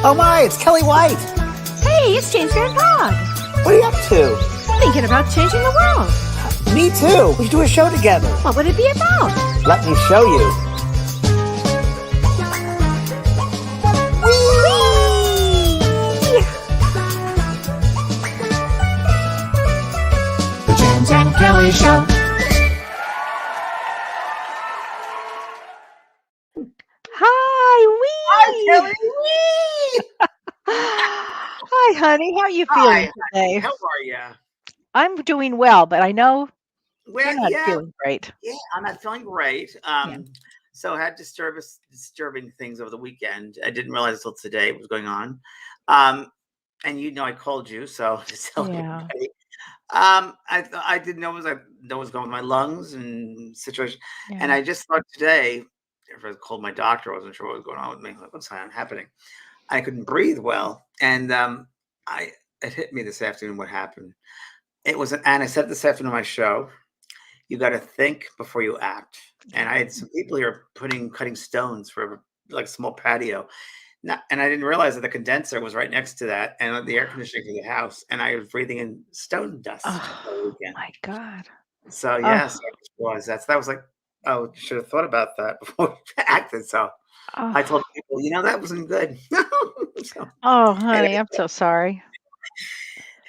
Oh my, it's Kellee White. Hey, it's James Van Pod. What are you up to? Thinking about changing the world. Me too. We should do a show together. What would it be about? Let me show you. The James and Kellee Show. Hi, Kellee. Hi, honey. How are you feeling today? How are you? I'm doing well, but I know Well, you're not yeah, feeling great. I'm not feeling great. So I had disturbing things over the weekend. I didn't realize until today what was going on. And I called you, so to tell Yeah. everybody. I didn't know what was going with my lungs and situation. And Yeah. I just thought today, if I called my doctor, I wasn't sure what was going on with me. Like, what's happening? I couldn't breathe well, and it hit me this afternoon what happened. It was, and I said this afternoon on my show, you got to think before you act. And I had some people here cutting stones for like a small patio. And I didn't realize that the condenser was right next to that and the air conditioning for the house. And I was breathing in stone dust all weekend. My God. So, yes, I just realized that was like, oh, should have thought about that before we acted. So I told people, that wasn't good. Oh, honey, I'm so sorry.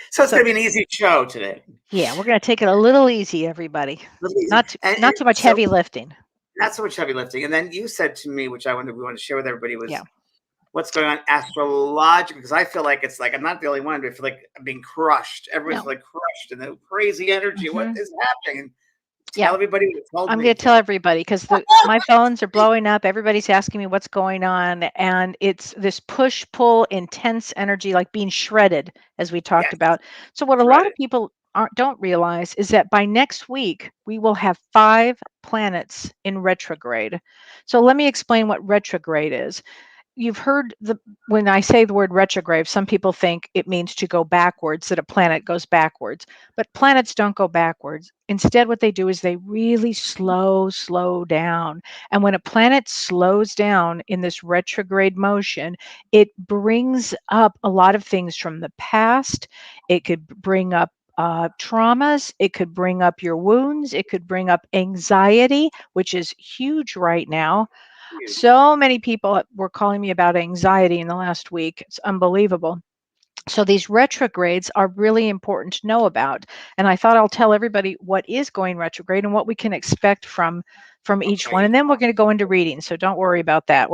So it's going to be an easy show today. Yeah, we're going to take it a little easy, everybody. Not too much heavy lifting. Not so much heavy lifting. And then you said to me, which we want to share with everybody, was what's going on astrologically, because I feel like it's like I'm not the only one, but I feel like I'm being crushed. Everybody's like crushed in the crazy energy. What is happening? And tell everybody what it told me. I'm going to tell everybody because my phones are blowing up. Everybody's asking me what's going on. And it's this push-pull, intense energy, like being shredded, as we talked about. So what a lot of people don't realize is that by next week, we will have 5 planets in retrograde. So let me explain what retrograde is. You've heard when I say the word retrograde, some people think it means to go backwards, that a planet goes backwards, but planets don't go backwards. Instead, what they do is they really slow down. And when a planet slows down in this retrograde motion, it brings up a lot of things from the past. It could bring up traumas. It could bring up your wounds. It could bring up anxiety, which is huge right now. So many people were calling me about anxiety in the last week. It's unbelievable. So these retrogrades are really important to know about. And I thought I'll tell everybody what is going retrograde and what we can expect from each one. And then we're going to go into reading. So don't worry about that.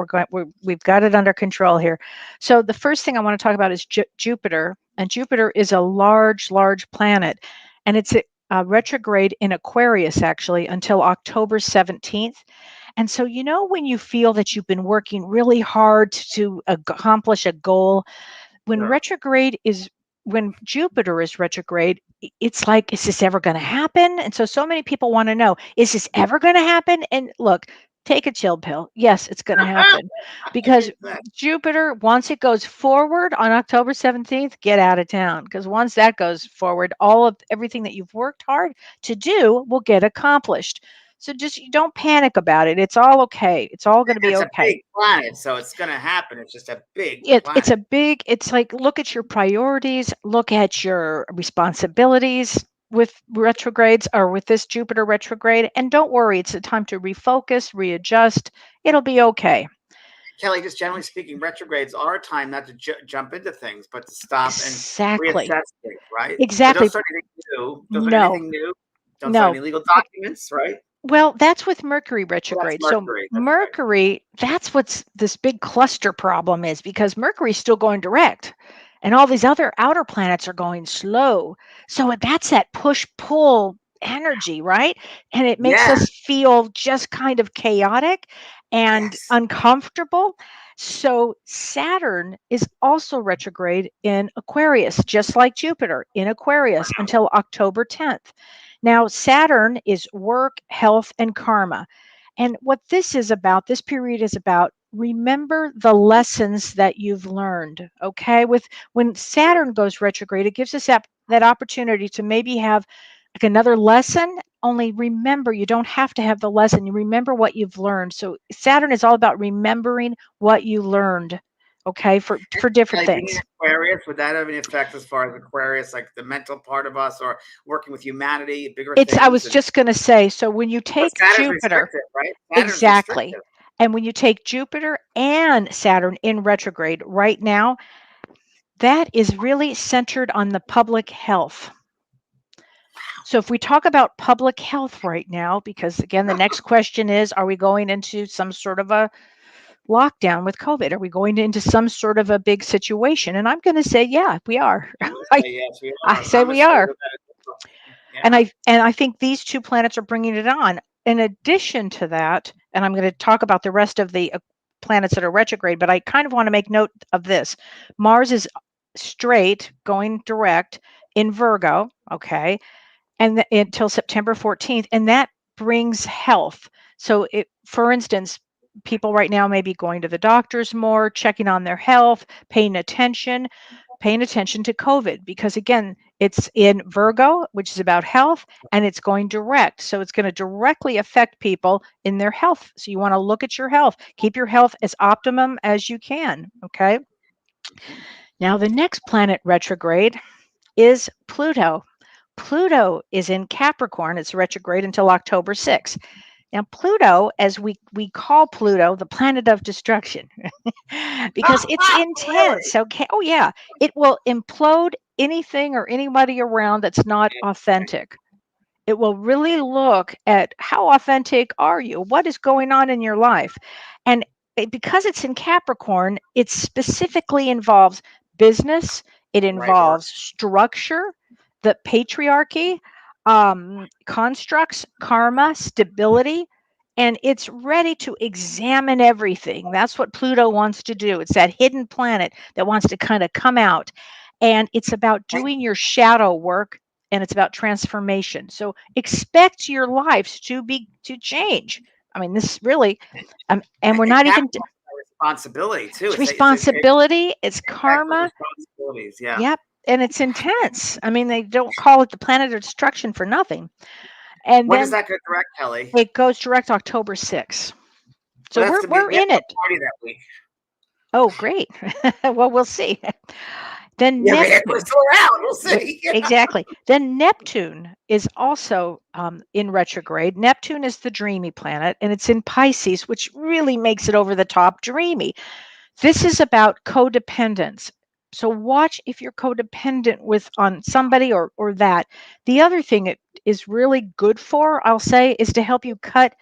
We've got it under control here. So the first thing I want to talk about is Jupiter. And Jupiter is a large planet. And it's a retrograde in Aquarius, actually, until October 17th. And so, when you feel that you've been working really hard to accomplish a goal, when Jupiter is retrograde, it's like, is this ever going to happen? And so many people want to know, is this ever going to happen? And look, take a chill pill. Yes, it's going to happen because Jupiter, once it goes forward on October 17th, get out of town. Because once that goes forward, everything that you've worked hard to do will get accomplished. So just don't panic about it. It's all okay. It's all going to be okay. It's a big planet, so it's going to happen. It's just a big planet. It's like, look at your priorities, look at your responsibilities with retrogrades or with this Jupiter retrograde. And don't worry, it's a time to refocus, readjust. It'll be okay. Kellee, just generally speaking, retrogrades are a time not to jump into things, but to stop and reassess things, right? Exactly. So don't start anything new. Don't start anything new. Don't start any legal documents, right? Well, that's with Mercury retrograde. Mercury, that's what's this big cluster problem is, because Mercury's still going direct and all these other outer planets are going slow. So that's that push-pull energy, right? And it makes us feel just kind of chaotic and uncomfortable. So Saturn is also retrograde in Aquarius, just like Jupiter in Aquarius until October 10th. Now, Saturn is work, health, and karma. And what this period is about, remember the lessons that you've learned, okay? When Saturn goes retrograde, it gives us that opportunity to maybe have like another lesson. Only remember, you don't have to have the lesson. You remember what you've learned. So Saturn is all about remembering what you learned okay, for different Like being things. an Aquarius, would that have any effect as far as Aquarius, like the mental part of us, or working with humanity, bigger I things? was And just going to say, so when you but take Saturn's Jupiter, restrictive, right? Saturn's exactly, restrictive. and when you take Jupiter and Saturn in retrograde right now, that is really centered on the public health. So if we talk about public health right now, because again, the next question is, are we going into some sort of a lockdown with COVID? Are we going into some sort of a big situation? And I'm going to say, yeah, we are. I'm gonna I, say yes, we I are. say I'm gonna we say are. that as well. And Yeah. I think these two planets are bringing it on. In addition to that, and I'm going to talk about the rest of the planets that are retrograde, but I kind of want to make note of this. Mars is straight, going direct in Virgo, okay, and until September 14th, and that brings health. So, for instance, people right now may be going to the doctors more, checking on their health, paying attention to COVID, because again, it's in Virgo, which is about health, and it's going direct. So it's going to directly affect people in their health. So you want to look at your health, keep your health as optimum as you can. Okay. Mhm. Now, the next planet retrograde is Pluto. Pluto is in Capricorn. It's retrograde until October 6th. Now, Pluto, as we call Pluto, the planet of destruction, because it's Really? intense. Okay. Oh, yeah. It will implode anything or anybody around that's not authentic. It will really look at how authentic are you? What is going on in your life? And because it's in Capricorn, it specifically involves business, it Right work. involves structure, the patriarchy, constructs, karma, stability, and it's ready to examine everything. That's what Pluto wants to do. It's that hidden planet that wants to kind of come out. And it's about Right? doing your shadow work, and it's about transformation. So expect your lives to change. I mean, this really, and we're And not even. Capricorn is a responsibility too. It's It's responsibility. It's excellent karma. responsibilities. Yeah. Yep, and it's intense. I mean, they don't call it the planet of destruction for nothing. And When does then that go direct, Kelly? it goes direct October 6th. So Well, that's gonna be. we're We have in to it. party that week. Oh, great. Well, we'll see. Then Yeah, we're Neptune. still around. We'll see. Exactly. Then Neptune is also in retrograde. Neptune is the dreamy planet, and it's in Pisces, which really makes it over the top dreamy. This is about codependence. So watch if you're codependent with on somebody or that. The other thing it is really good for, I'll say, is to help you cut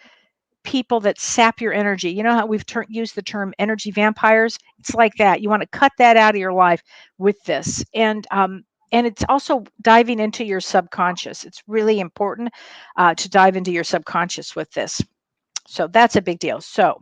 people that sap your energy. You know how we've used the term energy vampires? It's like that. You want to cut that out of your life with this. And it's also diving into your subconscious. It's really important to dive into your subconscious with this. So that's a big deal. So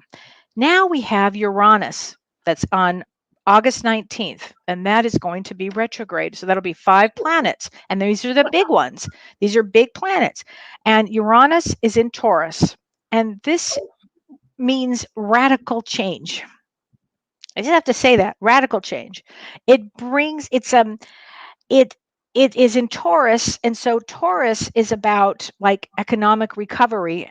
now we have Uranus that's on August 19th, and that is going to be retrograde. So that'll be 5 planets, and these are the big ones. These are big planets. And Uranus is in Taurus, and this means radical change. I just have to say that radical change. It it is in Taurus, and so Taurus is about like economic recovery,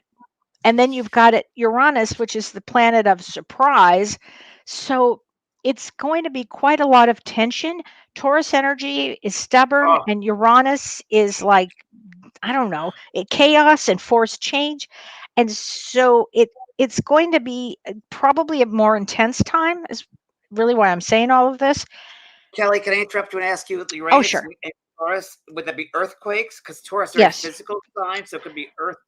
and then you've got it Uranus, which is the planet of surprise. So it's going to be quite a lot of tension. Taurus energy is stubborn, Oh, and Uranus is like, I don't know, chaos and forced change. And so it's going to be probably a more intense time, is really why I'm saying all of this. Kelly, can I interrupt you and ask you with Oh, Uranus sure. and Taurus? Would that be earthquakes? Because Taurus are very Yes. physical signs, so it could be earth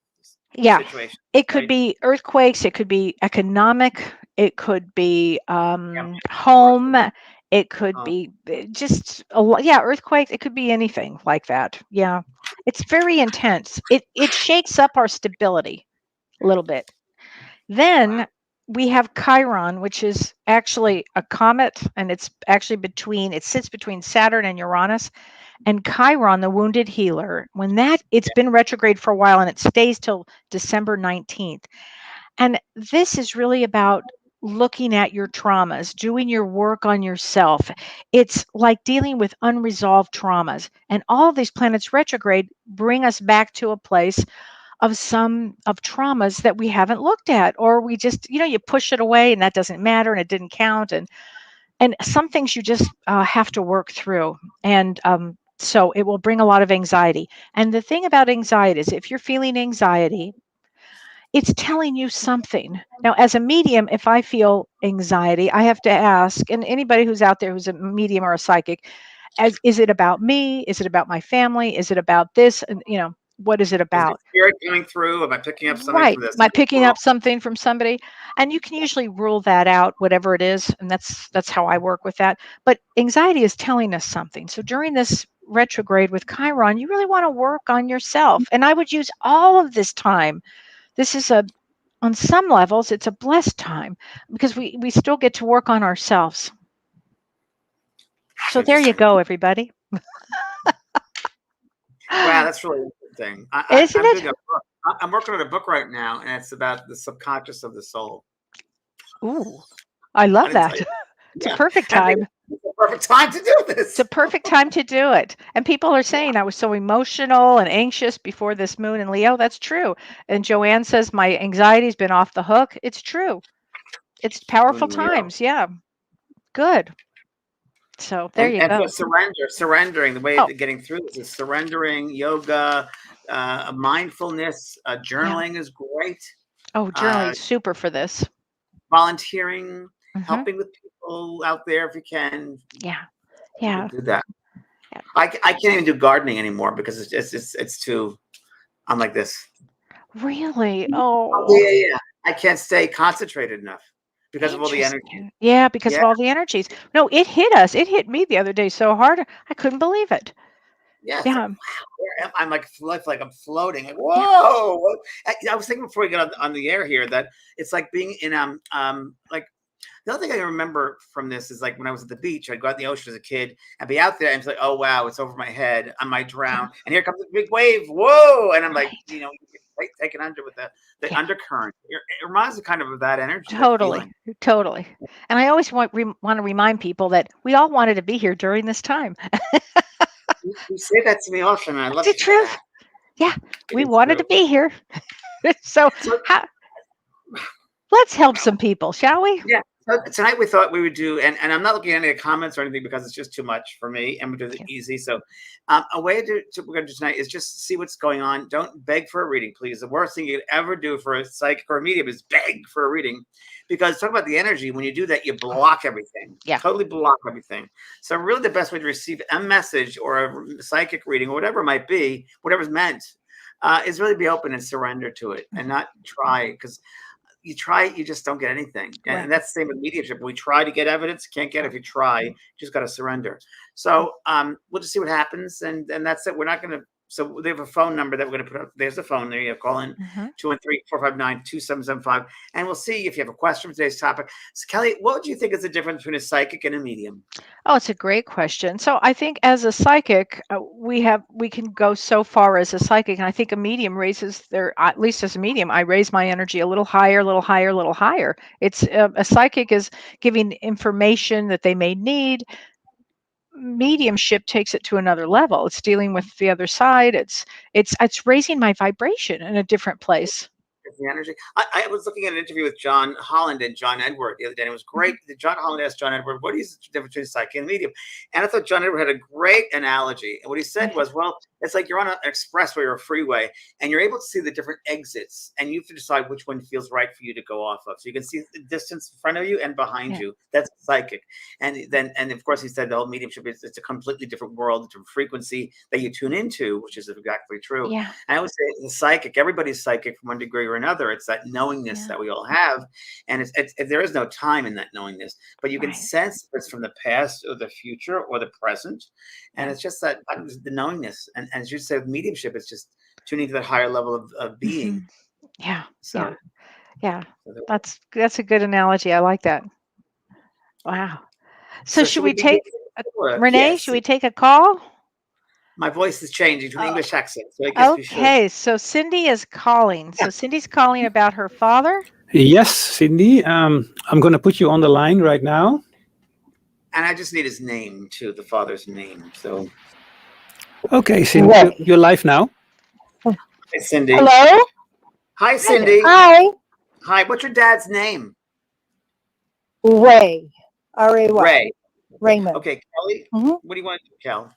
Yeah. situations, It could right? be earthquakes, it could be economic, it could be Yeah, home, it could um, be just a lot. Yeah, earthquakes, it could be anything like that. Yeah. It's very intense. It shakes up our stability a little bit. wow. Then we have Chiron, which is actually a comet, and it's actually it sits between Saturn and Uranus. And Chiron, the wounded healer, it's Yeah. been retrograde for a while, and it stays till December 19th. And this is really about looking at your traumas, doing your work on yourself. It's like dealing with unresolved traumas. And all of these planets retrograde bring us back to a place of some of traumas that we haven't looked at, or we just, you push it away and that doesn't matter and it didn't count. And and some things you just have to work through. And so it will bring a lot of anxiety. And the thing about anxiety is if you're feeling anxiety, it's telling you something. Now, as a medium, if I feel anxiety, I have to ask, and anybody who's out there who's a medium or a psychic, is it about me? Is it about my family? Is it about this? And what is it Is the about? spirit coming through? Am I picking up something Right. from this Am I picking world? up something from somebody? And you can usually rule that out, whatever it is. And that's how I work with that. But anxiety is telling us something. So during this retrograde with Chiron, you really want to work on yourself. And I would use all of this time. This is on some levels, it's a blessed time because we still get to work on ourselves. So there you Interesting. go, everybody. Wow, that's really interesting. Isn't I'm doing it? a book. I'm working on a book right now, and it's about the subconscious of the soul. Ooh, I I love didn't tell that. you. It's a Yeah, perfect and I think time. it's the perfect time to do It's a this. perfect time to do it. And people are saying I was so emotional and anxious before this moon in Leo. That's true. And Joanne says my anxiety's been off the hook. It's true. It's powerful Moon Leo. times. Yeah. Good. So there you And go. plus surrendering. The way Oh, of getting through this is surrendering, yoga, mindfulness, yeah. journaling is great. Oh, Uh, journaling super for this. volunteering, Hmm. helping with people out there if you can. Yeah. You can Yeah. do that. Yeah. I can't even do gardening anymore because it's too. I'm like this. Really? Oh, Oh, yeah, yeah, yeah. I can't stay concentrated enough because of all the energy. interesting. Yeah, because Yeah, of all the energies. No, it hit us. It hit me the other day so hard. I couldn't believe it. yeah. It's like Yeah. wow, where am I? I'm like I'm floating. Like Yeah. whoa. I was thinking before we get on the air here that it's like being in like the other thing I remember from this is like when I was at the beach, I'd go out in the ocean as a kid and be out there and it's like, oh wow, it's over my head. I might Yeah. drown. And here comes a big wave. Whoa. And I'm like, Right. you get right taken under with the Yeah. undercurrent. It reminds me kind of that energy, that Totally. feeling. Totally. And I always want to remind people that we all wanted to be here during this time. You say that to me often, and I love It's to the hear truth. that. Yeah. It We is wanted to true. be here. So So how, let's help some people, shall we? yeah. So tonight we thought we would do, and I'm not looking at any of the comments or anything because it's just too much for me, and we do it Yeah. easy. So, a way we're going to do tonight is just see what's going on. Don't beg for a reading, please. The worst thing you could ever do for a psychic or a medium is beg for a reading, because talk about the energy. When you do that, you block everything, Yeah. totally block everything. So, really, the best way to receive a message or a psychic reading or whatever it might be, whatever's meant, is really be open and surrender to it, and not try because you try it, you just don't get anything. And, Right. and that's the same with mediumship. We try to get evidence, can't get it. If you try, you just got to surrender. Mm. So we'll just see what happens. And that's it. We're not going to. So they have a phone number that we're going to put up. There's a phone there. You have call in Mhm. 213-459-2775. And we'll see if you have a question for today's topic. So Kellee, what would you think is the difference between a psychic and a medium? Oh, it's a great question. So I think as a psychic, we can go so far as a psychic, and I think a medium raises at least as a medium, I raise my energy a little higher, a little higher, a little higher. It's a psychic is giving information that they may need. Mediumship takes it to another level. It's dealing with the other side. It's raising my vibration in a different place. The energy. I was looking at an interview with John Holland and John Edward the other day, and it was Mhm. great. John Holland asked John Edward, what is the difference between psychic and medium? And I thought John Edward had a great analogy. And what he said was, well, it's like you're on an expressway or a freeway, and you're able to see the different exits, and you have to decide which one feels right for you to go off of. So you can see the distance in front of you and behind Yeah. you. That's psychic. And of course, he said the whole mediumship is it's a completely different world, a different frequency that you tune into, which is exactly true. Yeah. I always say the psychic, everybody's psychic from one degree or another. It's that knowingness Yeah. that we all have. And there is no time in that knowingness, but you can Right. sense if it's from the past or the future or the present. And Yeah. it's just that the knowingness. And as you said, mediumship is just tuning to that higher level of being. Mhm. Yeah. So, Yeah. Yeah. so, That's a good analogy. I like that. Wow. So so should should we we begin? take Renee, should Yes. we take a call? My voice is changing to an Uh, English accent. So I guess we should. okay, so Cindy is calling. So Cindy's calling about her father. Yes, Cindy. I'm going to put you on the line right now. And I just need his name too, the father's name. So, Okay, Cindy, you're live now. hi, Cindy. Hello? Hi, Cindy. Hi. Hi. What's your dad's name? Ray. R-A what? Ray. Raymond. Okay, Kelly, Mhm. what do you want to do, Kel?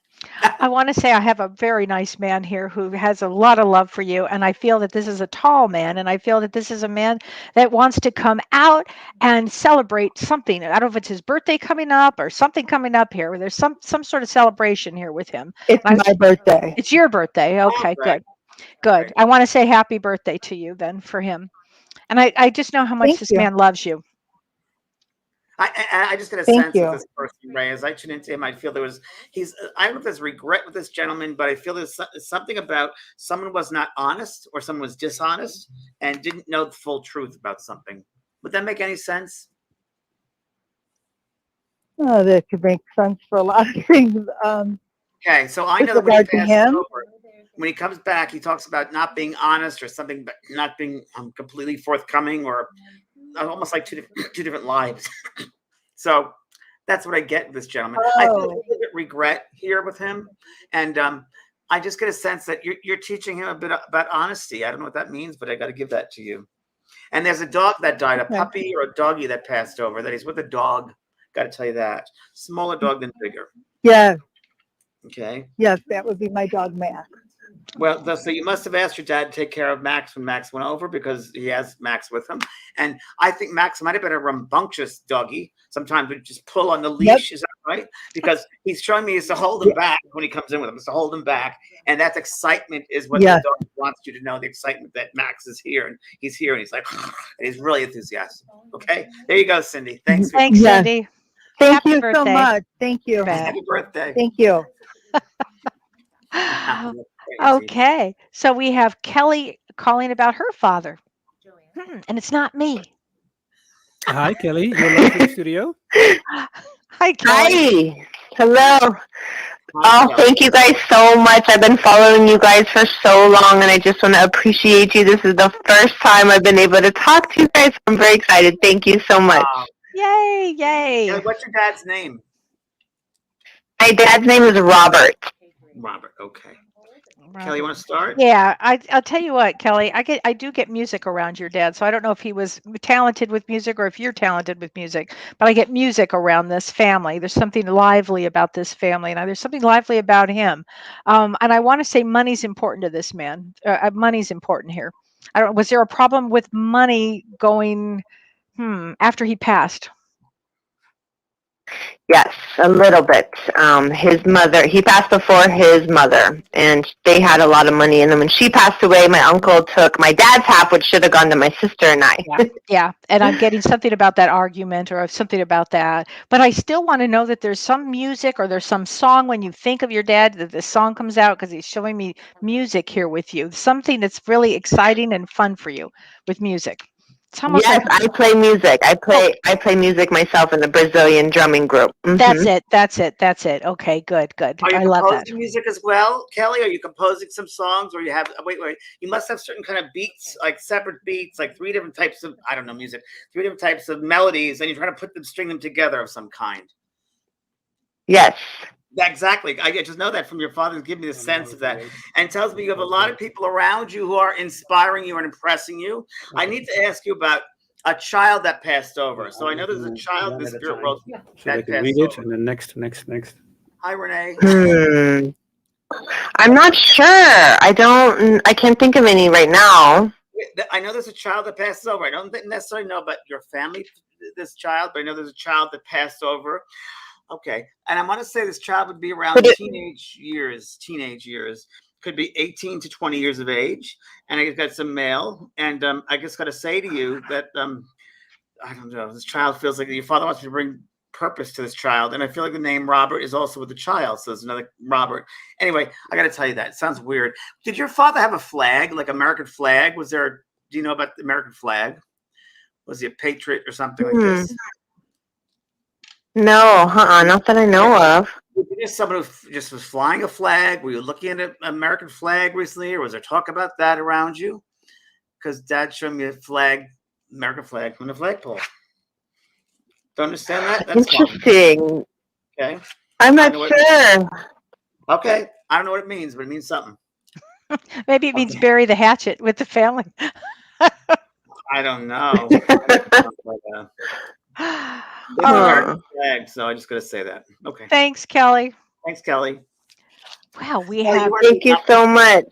I want to say I have a very nice man here who has a lot of love for you. And I feel that this is a tall man. And I feel that this is a man that wants to come out and celebrate something. I don't know if it's his birthday coming up or something coming up here. There's some sort of celebration here with him. It's And my birthday. it's your birthday. Okay, Right. good. Good. I want to say happy birthday to you then for him. And I just know how much Thank this you. man loves you. I just get a Thank sense you. with this person, Ray. As I tune into him, I feel I don't know if there's regret with this gentleman, but I feel there's something about someone was not honest or someone was dishonest and didn't know the full truth about something. Would that make any sense? Oh, that could make sense for a lot of things. Okay, so I With know that when he regard to passes him? over, when he comes back, he talks about not being honest or something, but not being completely forthcoming, or almost like two different lives. So that's what I get with this gentleman. I feel a little bit regret here with him, and I just get a sense that you're teaching him a bit about honesty. I don't know what that means, but I got to give that to you. And there's a dog that died, a Okay. puppy or a doggy that passed over. That he's with a dog. Got to tell you that. Smaller dog than bigger. Yeah, Okay. yes, that would be my dog Max. Well, so you must have asked your dad to take care of Max when Max went over, because he has Max with him. And I think Max might have been a rambunctious doggy. Sometimes we just pull on the leash. Yep. Is that right? Because he's showing me is to hold him back when he comes in with him. Is to hold him back. And that excitement is what Yes. the dog wants you to know, the excitement that Max is here. And he's here and he's like, and he's really enthusiastic. Okay. There you go, Cindy. Thanks. Thanks, Yes. Cindy. Thank Happy you so birthday. much. Thank you. Bet. Happy birthday. Thank you. Wow, that's crazy. Okay. So we have Kelly calling about her father. And it's not me. Hi, Kelly. You're live in the studio. Hi, Kelly. Hi. Hello. Hi, Oh, Kel. thank you guys so much. I've been following you guys for so long, and I just want to appreciate you. This is the first time I've been able to talk to you guys. I'm very excited. Thank you so much. Yay, yay. Kelly, what's your dad's name? My dad's name is Robert. Robert. Okay. Kelly, you want to start? Yeah, I'll tell you what, Kelly, I do get music around your dad. So I don't know if he was talented with music or if you're talented with music, but I get music around this family. There's something lively about this family, and there's something lively about him. And I want to say money's important to this man. Money's important here. I don't. Was there a problem with money going after he passed? Yes, a little bit. His mother, he passed before his mother, and they had a lot of money in them. When she passed away, my uncle took my dad's half, which should have gone to my sister and I. Yeah, and I'm getting something about that argument or something about that. But I still want to know that there's some music or there's some song when you think of your dad that the song comes out, because he's showing me music here with you. Something that's really exciting and fun for you with music. It's almost Yes, like I play music. I play music myself in the Brazilian drumming group. that's it. Okay, good. Are you I love that. composing music as well, Kelly? Are you composing some songs, or you have wait? You must have certain kind of beats, like separate beats, like three different types of music, three different types of melodies, and you're trying to string them together of some kind. Yes. Exactly. I just know that from your father. Give me the sense of that, and tells me you have a lot of people around you who are inspiring you and impressing you. I need to ask you about a child that passed over. So I know there's a child in the spirit world So that they can passed read it, over. and then next. Hi, Renee. I'm not sure. I can't think of any right now. I know there's a child that passes over. I don't necessarily know about your family, this child, but I know there's a child that passed over. Okay. And I want to say this child would be around teenage years, could be 18 to 20 years of age. And I got some male. And I just got to say to you that, I don't know, this child feels like your father wants me to bring purpose to this child. And I feel like the name Robert is also with the child. So there's another Robert. Anyway, I got to tell you that. It sounds weird. Did your father have a flag, like American flag? Do you know about the American flag? Was he a patriot or something like this? No, not that I know of. Were you just someone who just was flying a flag? Were you looking at an American flag recently, or was there talk about that around you? Because Dad showed me a flag, American flag, from the flagpole. Don't understand that? That's Interesting. fine. Okay. I'm not sure. Okay. I don't know what it means, but it means something. Maybe it means bury the hatchet with the family. I don't know. They All were right. very flagged, so I just gotta say that. Okay. Thanks, Kellee. Thanks, Kelly. Wow, we Kelly, have. Thank you so much.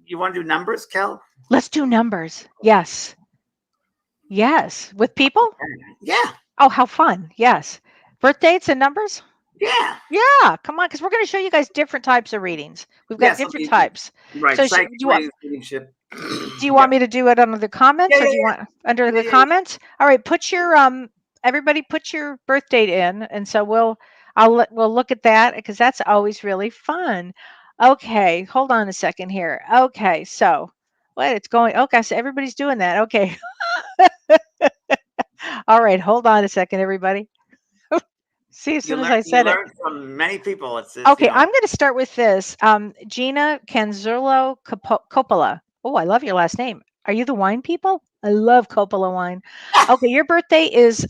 You want to do numbers, Kel? Let's do numbers. Yes. Yes. With people? Yeah. Oh, how fun. Yes. Birth dates and numbers? Yeah. Yeah. Come on, because we're going to show you guys different types of readings. We've got Yes, different types. right. So Psychic do you want? readings, mediumship. Do you want me to do it under the comments, Yeah, or yeah, do you want under the yeah. comments? All right, put your everybody put your birth date in, and so we'll look at that because that's always really fun. Okay, hold on a second here. Okay, so what it's going? Okay, so everybody's doing that. Okay, all right, hold on a second, everybody. See, as soon as I You said it. learn from many people. It's Okay, I'm going to start with this. Gina Canzurlo Coppola. Oh, I love your last name. Are you the wine people? I love Coppola wine. Okay, your birthday is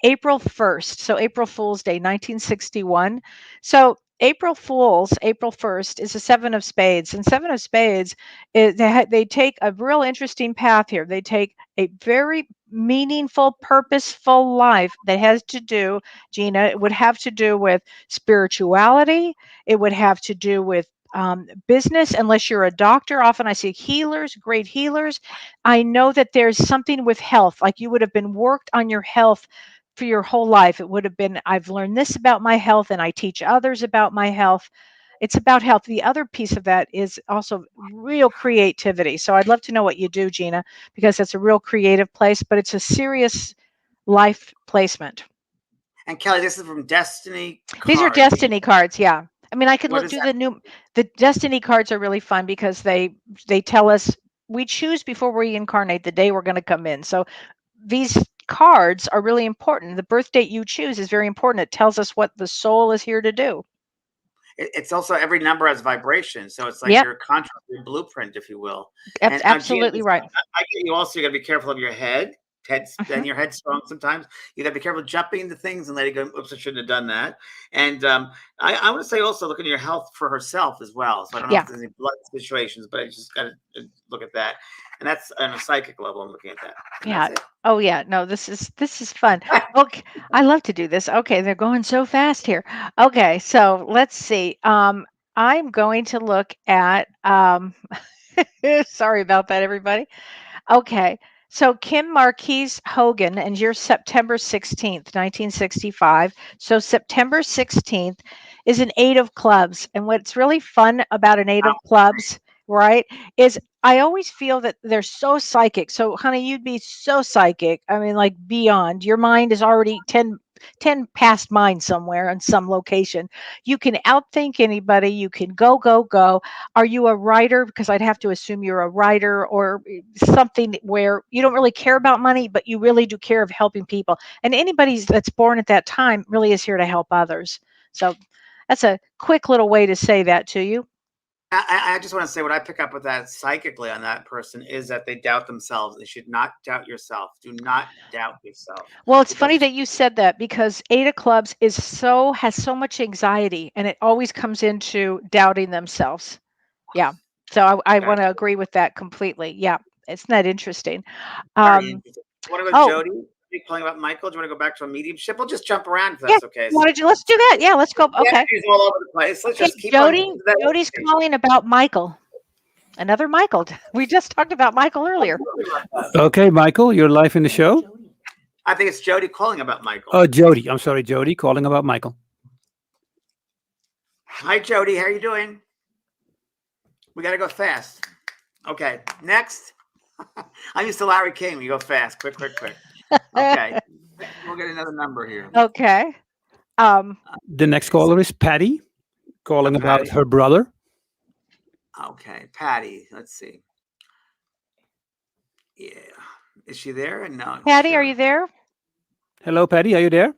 April 1st. So April Fool's Day, 1961. So April 1st, is the Seven of Spades. And Seven of Spades, they take a real interesting path here. They take a very meaningful, purposeful life that has to do, Gina, it would have to do with spirituality. It would have to do with business, unless you're a doctor. Often I see healers, great healers. I know that there's something with health, like you would have been worked on your health for your whole life. It would have been, I've learned this about my health and I teach others about my health. It's about health. The other piece of that is also real creativity. So I'd love to know what you do, Gina, because it's a real creative place, but it's a serious life placement. And Kelly, this is from Destiny Cards. These are destiny cards, yeah. I mean, I could What look is through the destiny cards are really fun because they tell us we choose before we reincarnate the day we're going to come in. So these cards are really important. The birth date you choose is very important. It tells us what the soul is here to do. It's also every number has vibration, so it's like Yep. your contract, your blueprint, if you will. Absolutely Gina, right. I get you also. You got to be careful of your head. And your head's strong sometimes. You got to be careful jumping into things and letting go. Oops, I shouldn't have done that. And I want to say also look at your health for herself as well. So I don't know if there's any blood situations, but I just got to look at that. And that's on a psychic level. I'm looking at that. Yeah. Oh yeah. No, this is fun. Okay. I love to do this. Okay, they're going so fast here. Okay, so let's see. I'm going to look at sorry about that, everybody. Okay. So Kim Marquise Hogan, and you're September 16th, 1965. So September 16th is an 8 of clubs. And what's really fun about an 8 of clubs, right, is I always feel that they're so psychic. So, honey, you'd be so psychic. I mean, like beyond. Your mind is already 10 past mind somewhere in some location. You can outthink anybody. You can go, go, go. Are you a writer? Because I'd have to assume you're a writer or something where you don't really care about money, but you really do care of helping people. And anybody that's born at that time really is here to help others. So that's a quick little way to say that to you. I just want to say what I pick up with that psychically on that person is that they doubt themselves. They should not doubt yourself. Do not doubt yourself. Well, it's funny that you said that because 8 of clubs has so much anxiety, and it always comes into doubting themselves. Yeah. So I want to agree with that completely. Yeah. It's not interesting. Very interesting. What about oh, Jody? Are you calling about Michael? Do you want to go back to a mediumship? We'll just jump around if that's okay. Let's do that. Yeah, let's go. Okay. Yeah, he's all over the place. Let's just keep Jody, on. Jody's calling about Michael. Another Michael. We just talked about Michael earlier. Okay, Michael, you're live in the show. I think it's Jody calling about Michael. Oh, Jody. I'm sorry, Jody calling about Michael. Hi, Jody. How are you doing? We got to go fast. Okay, next. I'm used to Larry King. We go fast. Quick. Okay. We'll get another number here. Okay. The next caller is Patty calling about her brother. Okay, Patty. Let's see. Yeah. Is she there? No. Patty, are you there? Hello, Patty. Are you there?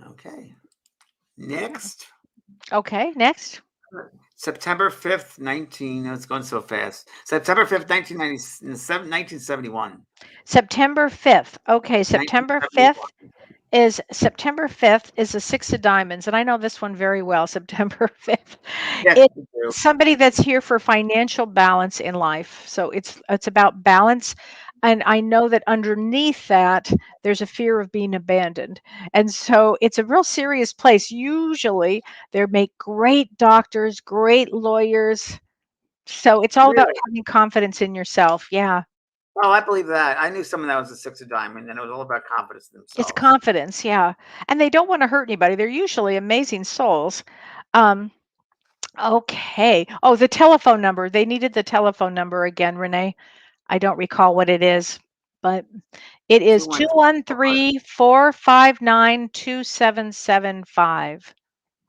Okay. Next. Okay, next. September 5th, it's going so fast. September 5th, 1971. September 5th. Okay, September 5th is the 6 of diamonds. And I know this one very well, September 5th. Yes, it's somebody that's here for financial balance in life. So it's about balance. And I know that underneath that, there's a fear of being abandoned. And so it's a real serious place. Usually, they make great doctors, great lawyers. So it's all about Really? having confidence in yourself. Yeah. Oh, I believe that. I knew someone that was a six of diamond, and it was all about confidence in It's themselves. confidence. Yeah. And they don't want to hurt anybody. They're usually amazing souls. Um, okay. Oh, the telephone number. They needed the telephone number again, Renee. I don't recall what it is, but it is 213. 213-459-2775.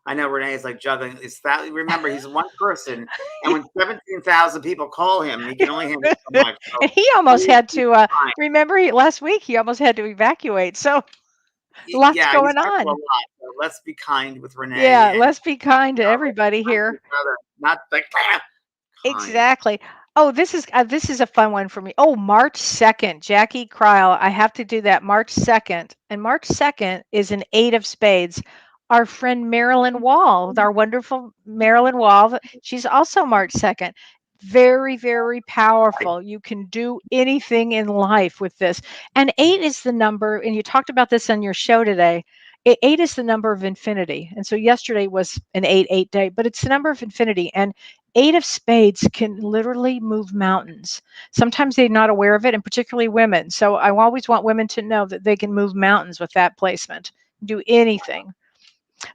I know Renee is like juggling. It's that remember he's one person, and when 17,000 people call him, he can only handle so much. So And he almost please had be to kind. remember last week he almost had to evacuate. So lots Yeah, he's going been through a on. lot. So let's be kind with Renee Yeah, and let's be kind to everybody kind to here. each other. Not like kind. Exactly. Oh, this is a fun one for me. Oh, March 2nd, Jackie Kryl. I have to do that March 2nd. And March 2nd is an 8 of spades. Our friend Marilyn Wall, our wonderful Marilyn Wall, she's also March 2nd. Very, very powerful. You can do anything in life with this. And 8 is the number, and you talked about this on your show today. 8 is the number of infinity. And so yesterday was an 8 day, but it's the number of infinity. And 8 of spades can literally move mountains. Sometimes they're not aware of it, and particularly women. So I always want women to know that they can move mountains with that placement, do anything.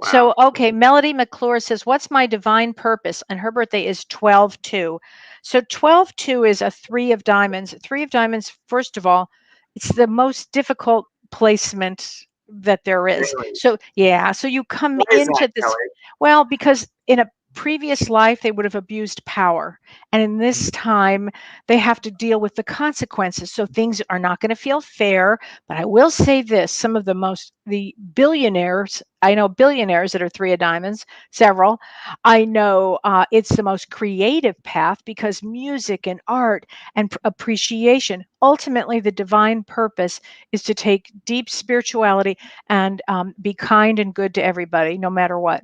So, Wow. okay, Melody McClure says, "What's my divine purpose?" And her birthday is 12/2. So 12/2 is a 3 of diamonds. 3 of diamonds, first of all, it's the most difficult placement that there is. Really. So, yeah, so you come Why is that, into this, Kelly? well, because in a previous life they would have abused power. And in this time, they have to deal with the consequences. So things are not going to feel fair. But I will say this, some of the billionaires, I know billionaires that are 3 of diamonds, several. I know it's the most creative path because music and art and appreciation. Ultimately, the divine purpose is to take deep spirituality and be kind and good to everybody, no matter what.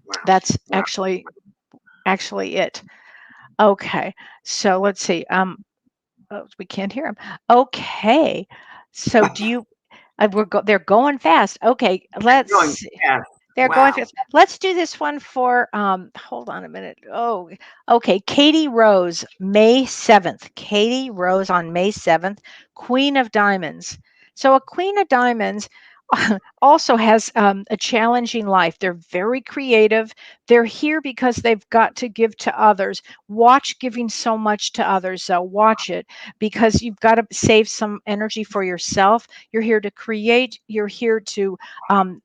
Wow. That's Wow. actually it. Okay, so let's see. Oh, we can't hear him. Okay, so do you? They're going fast. Okay, Going let's. fast. They're going Wow. fast. Let's do this one for hold on a minute. Oh, okay. Katie Rose, May 7th. Katie Rose on May 7th, Queen of Diamonds. So a Queen of Diamonds also has a challenging life. They're very creative. They're here because they've got to give to others. Watch giving so much to others, though. Watch it because you've got to save some energy for yourself. You're here to create. You're here to um,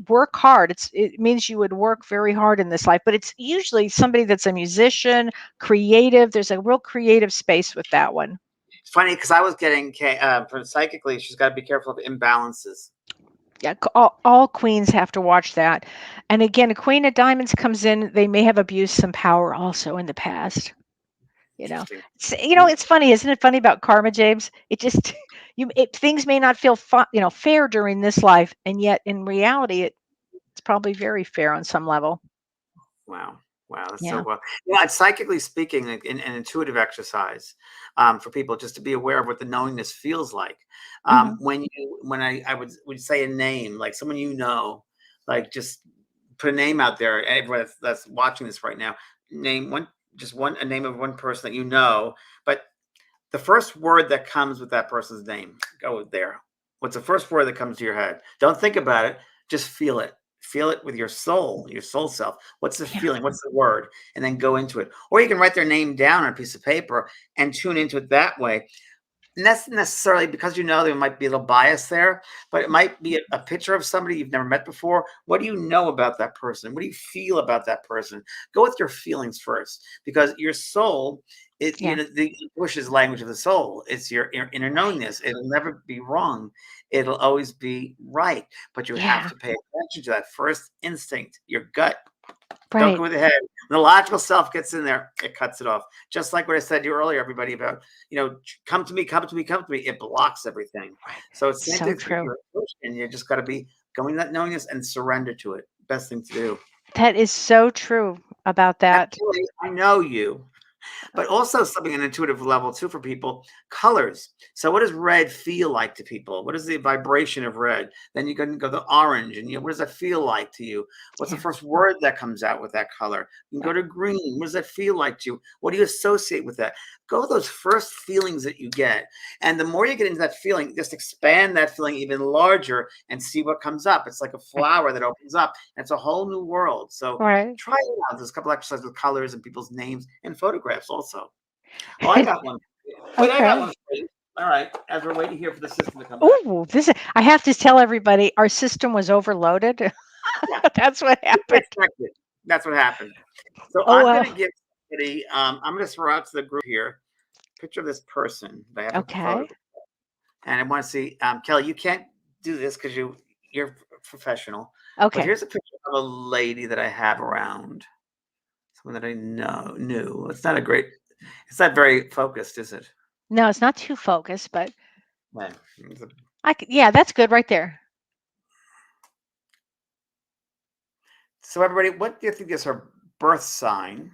work hard. It means you would work very hard in this life, but it's usually somebody that's a musician, creative. There's a real creative space with that one. It's funny because I was getting for psychically, she's got to be careful of imbalances. Yeah, all queens have to watch that. And again, a queen of diamonds comes in, they may have abused some power also in the past. Interesting. It's funny, isn't it funny about karma, James? It just things may not feel fair during this life, and yet in reality, it's probably very fair on some level. Wow. Wow. That's so Yeah. well. Yeah, it's psychically speaking, like, an intuitive exercise for people just to be aware of what the knowingness feels like. Mhm. When I would say a name, like someone like just put a name out there. Everyone that's watching this right now, name a name of one person that you know, but the first word that comes with that person's name, go there. What's the first word that comes to your head? Don't think about it. Just feel it. Feel it with your soul self. What's the Yeah. feeling? What's the word? And then go into it. Or you can write their name down on a piece of paper and tune into it that way. And that's necessarily because there might be a little bias there, but it might be a picture of somebody you've never met before. What do you know about that person? What do you feel about that person? Go with your feelings first, because your soul, Yeah. the English is language of the soul. It's your inner knowingness. It'll never be wrong. It'll always be right. But you have Yeah. to pay attention to that first instinct, your gut. Don't Right. go with the head. When the logical self gets in there, it cuts it off. Just like what I said to you earlier, everybody, about, come to me, come to me, come to me. It blocks everything. Right. So it's same So thing true. and you just got to be going that knowingness and surrender to it. Best thing to do. That is so true about that. Actually, I know you. But also something an intuitive level too for people, colors. So what does red feel like to people? What is the vibration of red? Then you can go to orange, and what does that feel like to you? What's the Yeah. first word that comes out with that color? You can go to green. What does that feel like to you? What do you associate with that? Go those first feelings that you get. And the more you get into that feeling, just expand that feeling even larger and see what comes up. It's like a flower that opens up. It's a whole new world. So Right. try it out. There's a couple exercises with colors and people's names and photographs also. Oh, I got one. Wait, I got Okay. one for you. All right. As we're waiting here for the system to come back. Oh, I have to tell everybody our system was overloaded. Yeah. That's what happened. Expected. That's what happened. So Oh, I'm well. going to give somebody, I'm going to throw out to the group here a picture of this person that I have a Okay. photo. And I want to see, Kelly, you can't do this because you're professional. But Okay. here's a picture of a lady that I have around. Someone that I knew. It's not very focused, is it? No, it's not too focused, but Man, yeah, that's good right there. so everybody, what do you think is her birth sign?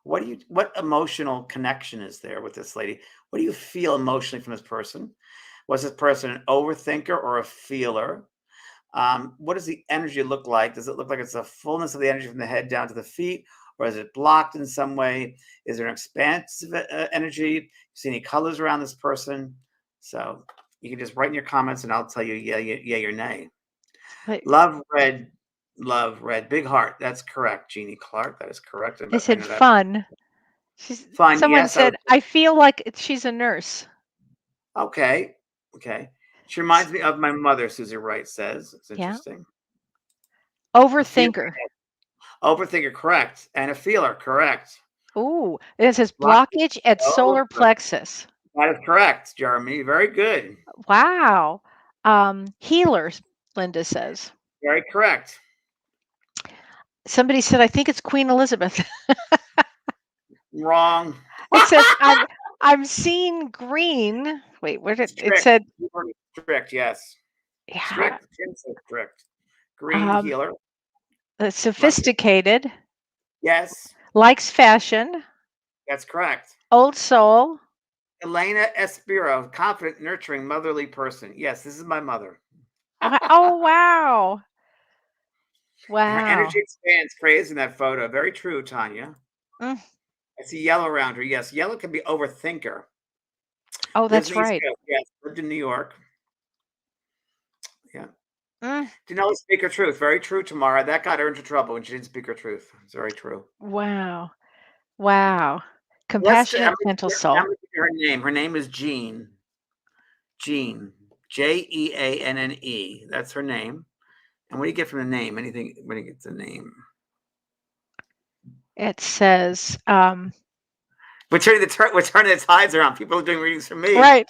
What emotional connection is there with this lady? What do you feel emotionally from this person? Was this person an overthinker or a feeler? What does the energy look like? Does it look like it's a fullness of the energy from the head down to the feet, or is it blocked in some way? Is there an expansive energy? See any colors around this person? So you can just write in your comments, and I'll tell you yeah or nay. But Love red, big heart. That's correct, Jeannie Clark. That is correct. they said I know that. fun. Fun. Someone Yes. said, I feel like she's a nurse. Okay. She reminds me of my mother, Susie Wright says. It's Yeah. interesting. Overthinker. Overthinker, correct. And a feeler, correct. Ooh, it says blockage at solar plexus. That is correct, Jeremy. Very good. Wow. Healers, Linda says. Very correct. Somebody said, I think it's Queen Elizabeth. Wrong. It says, I'm seeing green. Wait, where did it said? Strict, yes. Yeah. Strict. Green healer. Sophisticated. Yes. Likes fashion. That's correct. Old soul. Elena Espiro, confident, nurturing, motherly person. Yes, this is my mother. Oh, wow. Wow. Her energy expands, praise in that photo. Very true, Tanya. I see yellow around her. Yes, yellow can be overthinker. Oh, that's right. Yes, lived in New York. Yeah. Didn't always speak her truth. Very true, Tamara. That got her into trouble when she didn't speak her truth. It's very true. Wow. Compassionate, gentle soul. I'm going to give you her name. Her name is Jean. Jeanne. Jeanne. That's her name. And what do you get from the name? Anything when you get the name? It says we're turning the tides around. People are doing readings for me. Right.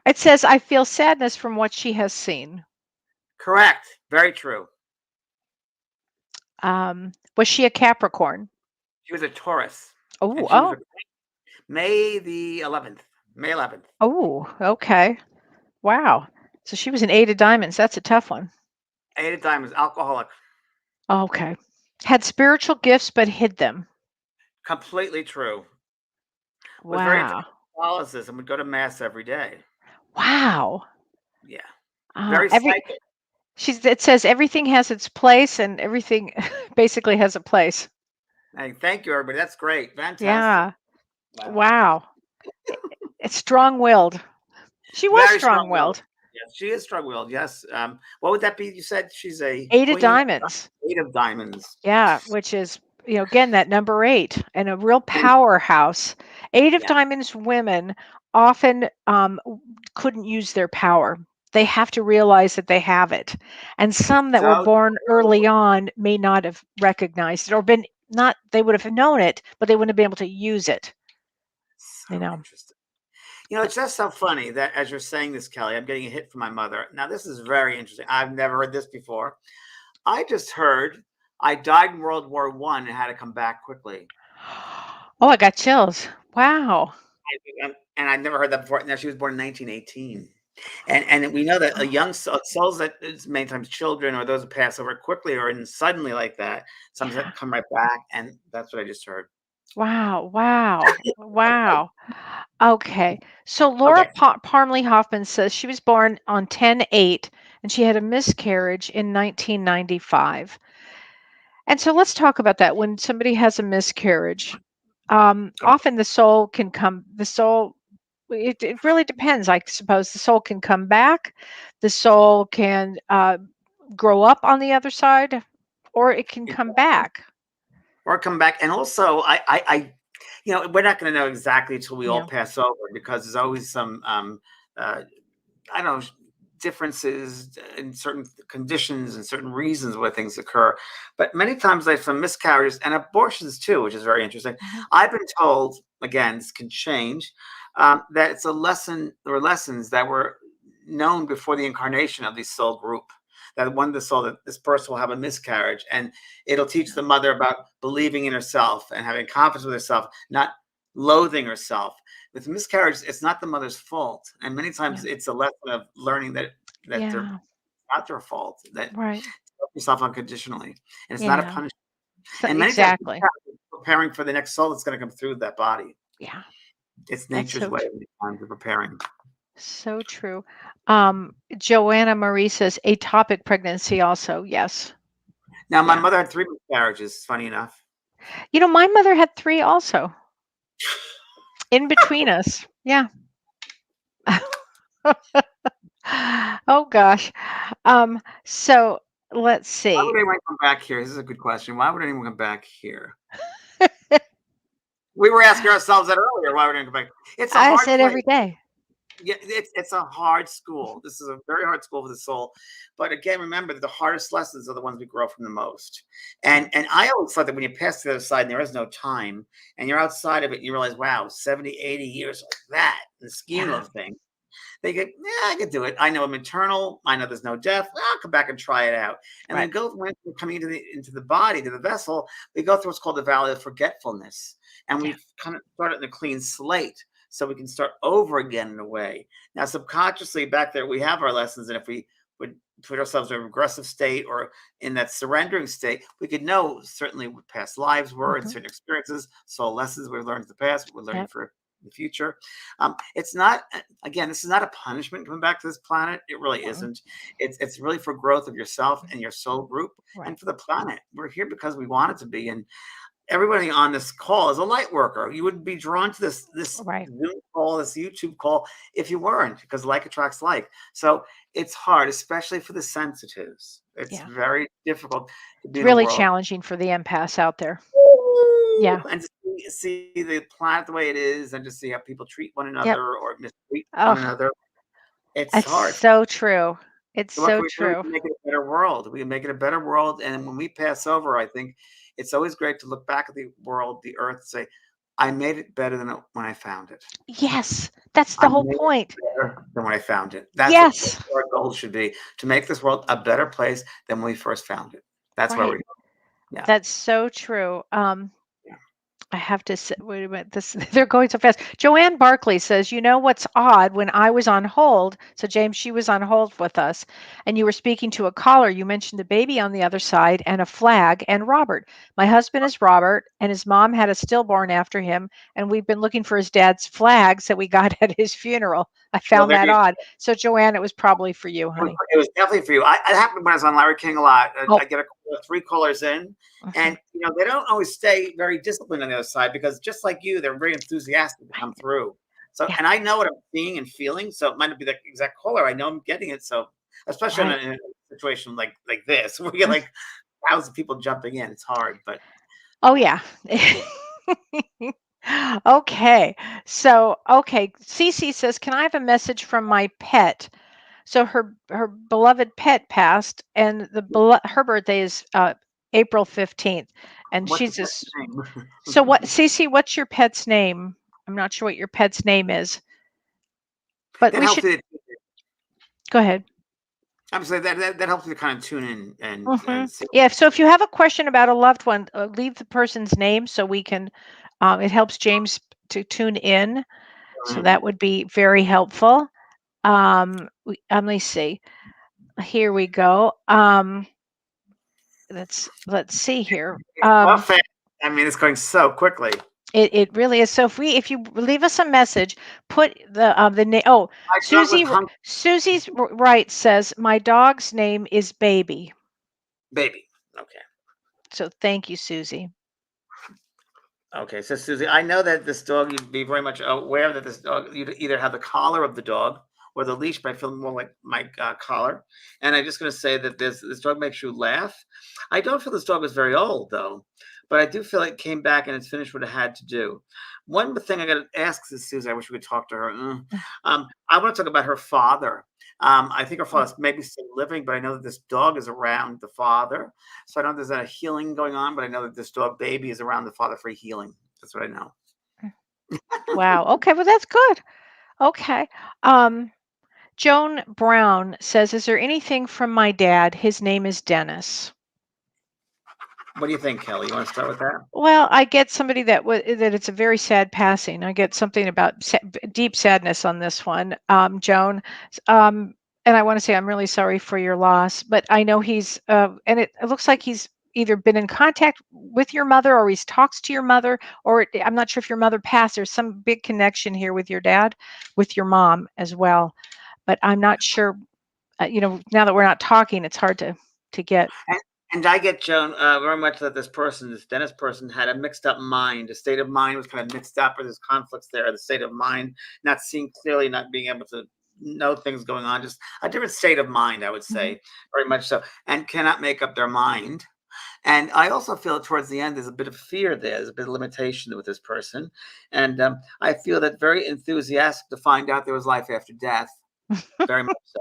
It says, I feel sadness from what she has seen. Correct. Very true. Was she a Capricorn? She was a Taurus. Oh. May the 11th. May 11th. Oh, okay. Wow. So she was an 8 of diamonds. That's a tough one. 8 of diamonds, alcoholic. Okay. Had spiritual gifts but hid them. Completely true. Wow. Was very into Catholicism. Would go to mass every day. Wow. Yeah. Very psychic. It says everything has its place, and everything basically has a place. Hey, thank you, everybody. That's great. Fantastic. Yeah. Wow. It's strong-willed. She was strong-willed. Yes, she is strong-willed. Yes. What would that be? You said she's a 8 of diamonds. 8 of diamonds. Yeah, which is, again, that number 8 and a real powerhouse. 8 of diamonds women often couldn't use their power. They have to realize that they have it. And some that were born early on may not have recognized it or they would have known it, but they wouldn't have been able to use it. So interesting. It's just so funny that as you're saying this, Kelly, I'm getting a hit from my mother. Now, this is very interesting. I've never heard this before. I just heard I died in World War I and had to come back quickly. Oh, I got chills. Wow. And I've never heard that before. Now, she was born in 1918. And we know that a young souls that is many times children or those who pass over quickly or in suddenly like that, sometimes Yeah. that come right back. And that's what I just heard. Wow, wow, wow. Okay. So Laura Okay. Parmley Hoffman says she was born on 10/8 and she had a miscarriage in 1995. And so let's talk about that. When somebody has a miscarriage, often the soul, it really depends. I suppose the soul can come back, the soul can grow up on the other side, or it can come back. Or come back. And also, we're not going to know exactly until we all Yeah. pass over, because there's always some, I don't know, differences in certain conditions and certain reasons why things occur. But many times, like from miscarriages and abortions too, which is very interesting. Mhm. I've been told, again, this can change, that it's a lesson or lessons that were known before the incarnation of the soul group. That one the soul that this person will have a miscarriage, and it'll teach the mother about believing in herself and having confidence with herself, not loathing herself. With miscarriage, it's not the mother's fault, and many times it's a lesson of learning that they're Yeah. not their fault. That Right. love yourself unconditionally, and it's not a Yeah. punishment. So, And many times, exactly. preparing for the next soul that's going to come through that body. Yeah. It's That's nature's so way of times of preparing. so true. Joanna Marie says atopic pregnancy also. Yes. Now, my Yeah. mother had 3 miscarriages. Funny enough. My mother had 3 also. In between us. Yeah. Oh gosh. So let's Why see. would anyone come back here? This is a good question. Why would anyone come back here? We were asking ourselves that earlier. Why would anyone come back? It's a I hard said place. every day. Yeah, it's a hard school. This is a very hard school for the soul. But again, remember that the hardest lessons are the ones we grow from the most. And I always thought that when you pass to the other side and there is no time and you're outside of it, you realize, wow, 70, 80 years like that in the scheme Yeah. of things. They get, yeah, I can do it. I know I'm eternal. I know there's no death. I'll come back and try it out. And Right. then when we're coming into the body, to the vessel, we go through what's called the valley of forgetfulness. And Yeah. we kind of start in a clean slate so we can start over again in a way. Now, subconsciously back there, we have our lessons. And if we would put ourselves in a regressive state or in that surrendering state, we could know certainly what past lives were and certain experiences, soul lessons we've learned in the past, we're learning for the future. It's not, again, this is not a punishment coming back to this planet. It really isn't. It's really for growth of yourself and your soul group and for the planet. We're here because we want it to be. And everybody on this call is a light worker. You wouldn't be drawn to this Zoom call, this YouTube call, if you weren't, because like attracts like. So it's hard, especially for the sensitives. It's very difficult to be It's in the really world. challenging for the empaths out there. Yeah. And see the planet the way it is, and just see how people treat one another or mistreat one Oh, another. It's it's hard. so true. It's So what so can we do? We true. can make it a better world. We can make it a better world. And when we pass over, I think it's always great to look back at the world, the earth, and say, I made it better than when I found it. Yes, that's I the whole made it point. better than when I found it. That's Yes. what our goal should be, to make this world a better place than when we first found it. That's where we're Right. going. Yeah. That's so true. I have to say, wait a minute, they're going so fast. Joanne Barkley says, what's odd, when I was on hold, so James, she was on hold with us, and you were speaking to a caller, you mentioned a baby on the other side and a flag and Robert. My husband is Robert, and his mom had a stillborn after him, and we've been looking for his dad's flags that we got at his funeral. I found that odd. So Joanne, it was probably for you, honey. It was definitely for you. It happened when I was on Larry King a lot. I get 3 callers in, and they don't always stay very disciplined on the other side, because just like you, they're very enthusiastic to come through. So, and I know what I'm seeing and feeling. So it might not be the exact caller. I know I'm getting it. So, especially in a situation like this, where we get like thousands of people jumping in, it's hard. But oh yeah. Okay. So, Cece says, can I have a message from my pet? So her beloved pet passed, and her birthday is April 15th, and she's just. So what, Cece? What's your pet's name? I'm not sure what your pet's name is, but we should. Go ahead. I'm saying that helps me kind of tune in and see. Yeah. So if you have a question about a loved one, leave the person's name so we can. It helps James to tune in, so that would be very helpful. Let me see. Here we go. Let's see here. Well, fast. I mean, it's going so quickly. It really is. So if you leave us a message, put the name. Oh, My dog was hungry, Susie's right says my dog's name is Baby. baby. Okay. So thank you, Susie. Okay, so Susie, I know that this dog, you'd be very much aware that this dog, you'd either have the collar of the dog or the leash, but I feel more like my collar. And I'm just going to say that this dog makes you laugh. I don't feel this dog is very old, though, but I do feel like it came back and it's finished what it had to do. One thing I got to ask this, Susie, I wish we could talk to her. I want to talk about her father. I think her father's maybe still living, but I know that this dog is around the father. So I know there's a healing going on, but I know that this dog baby is around the father for healing. That's what I know. Wow. Okay. Well, that's good. Okay. Joan Brown says, "Is there anything from my dad? His name is Dennis." What do you think, Kelly? You want to start with that? Well, I get somebody that it's a very sad passing. I get something about deep sadness on this one, Joan. And I want to say I'm really sorry for your loss, but I know he's and it looks like he's either been in contact with your mother or he's talks to your mother, or I'm not sure if your mother passed. There's some big connection here with your dad, with your mom as well, but I'm not sure. Now that we're not talking, it's hard to get. And I get, Joan, very much that this Dennis person, had a mixed up mind. The state of mind was kind of mixed up, or there's conflicts there. The state of mind, not seeing clearly, not being able to know things going on, just a different state of mind, I would say, very much so, and cannot make up their mind. And I also feel towards the end, there's a bit of fear there. There's a bit of limitation with this person. And I feel that very enthusiastic to find out there was life after death, very much so.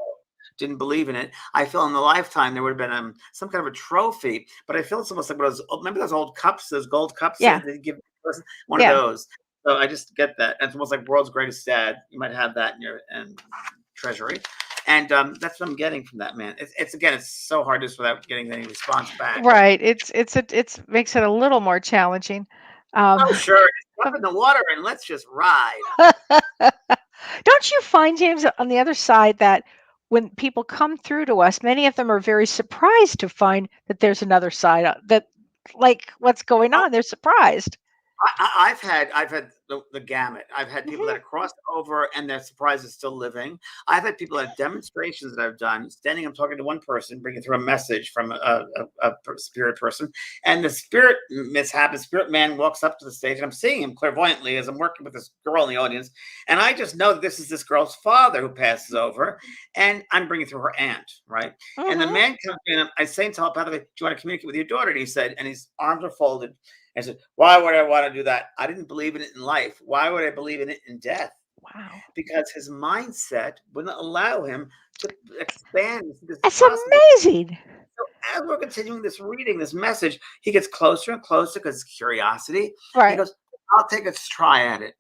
Didn't believe in it. I feel in the lifetime there would have been some kind of a trophy, but I feel it's almost like remember those old cups, those gold cups Yeah. that they give the person? One Yeah. of those. So I just get that. It's almost like world's greatest dad. You might have that in your treasury. And that's what I'm getting from that man. It's so hard just without getting any response back. Right. It's makes it a little more challenging. Oh, sure. Just jump in the water and let's just ride. Don't you find, James, on the other side that when people come through to us, many of them are very surprised to find that there's another side that, like, what's going on? They're surprised. I've had the gamut. I've had people that have crossed over and their surprise is still living. I've had people at demonstrations that I've done, standing and talking to one person, bringing through a message from a spirit person, and the spirit mishap, the spirit man walks up to the stage, and I'm seeing him clairvoyantly as I'm working with this girl in the audience, and I just know that this is this girl's father who passes over, and I'm bringing through her aunt, right? And the man comes in, I say telepathically, "Do you want to communicate with your daughter?" And he said, and his arms are folded. I said, "Why would I want to do that? I didn't believe in it in life. Why would I believe in it in death?" Wow. Because his mindset wouldn't allow him to expand. That's amazing. So as we're continuing this reading, this message, he gets closer and closer because curiosity. Right. He goes, "I'll take a try at it."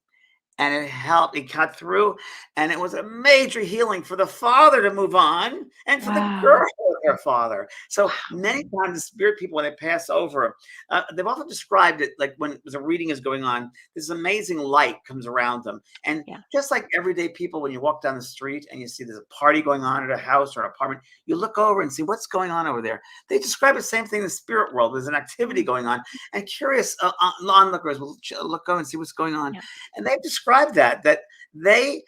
And it helped. He cut through, and it was a major healing for the father to move on, and for the girl with their father. So many times, the spirit people, when they pass over, they've often described it like when the reading is going on, this amazing light comes around them, and just like everyday people, when you walk down the street and you see there's a party going on at a house or an apartment, you look over and see what's going on over there. They describe the same thing in the spirit world. There's an activity going on, and curious onlookers will look over and see what's going on, and they've described that they,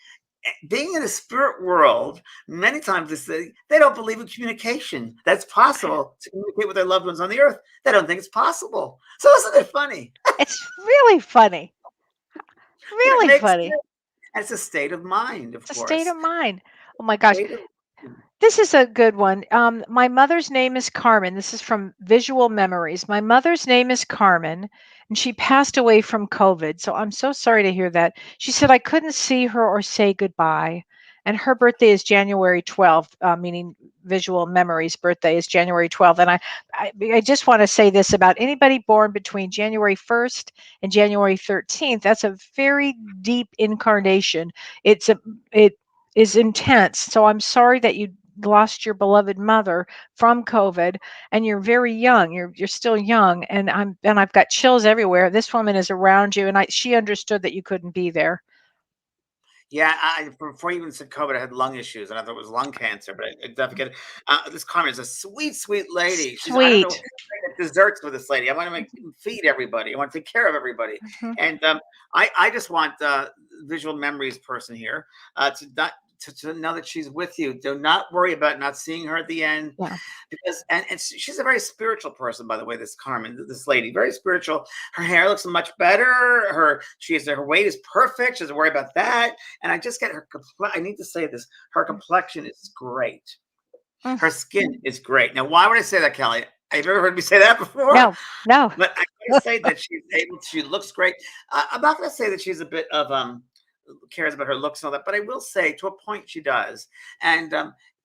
being in the spirit world, many times they don't believe in communication. That's possible to communicate with their loved ones on the earth. They don't think it's possible. So isn't it funny? It's really funny. Really funny. And it's a state of mind, of course. It's a state of mind. Oh my gosh. This is a good one. My mother's name is Carmen. This is from Visual Memories. My mother's name is Carmen, and she passed away from COVID. So I'm so sorry to hear that. She said I couldn't see her or say goodbye. And her birthday is January 12th, meaning Visual Memories' birthday is January 12th. And I just want to say this about anybody born between January 1st and January 13th. That's a very deep incarnation. It is intense. So I'm sorry that you lost your beloved mother from COVID, and you're very young. You're still young, and I've got chills everywhere. This woman is around you, and she understood that you couldn't be there. Yeah, before you even said COVID, I had lung issues, and I thought it was lung cancer, but I definitely get it. This Carmen is a sweet, sweet lady. I don't know, Sweet. desserts with this lady. I want to feed everybody. I want to take care of everybody. Mhm. And I just want visual memories person here to not to know that she's with you. Do not worry about not seeing her at the end, Yeah. because and she's a very spiritual person, by the way. This Carmen, this lady, very spiritual. Her hair looks much better. Her weight is perfect. She doesn't worry about that. And I just get her. I need to say this. Her complexion is great. Mm. Her skin is great. Now, why would I say that, Kelly? Have you ever heard me say that before? No, no. But I can say that she's able. She looks great. I'm not going to say that she's a bit of cares about her looks and all that, but I will say to a point she does. And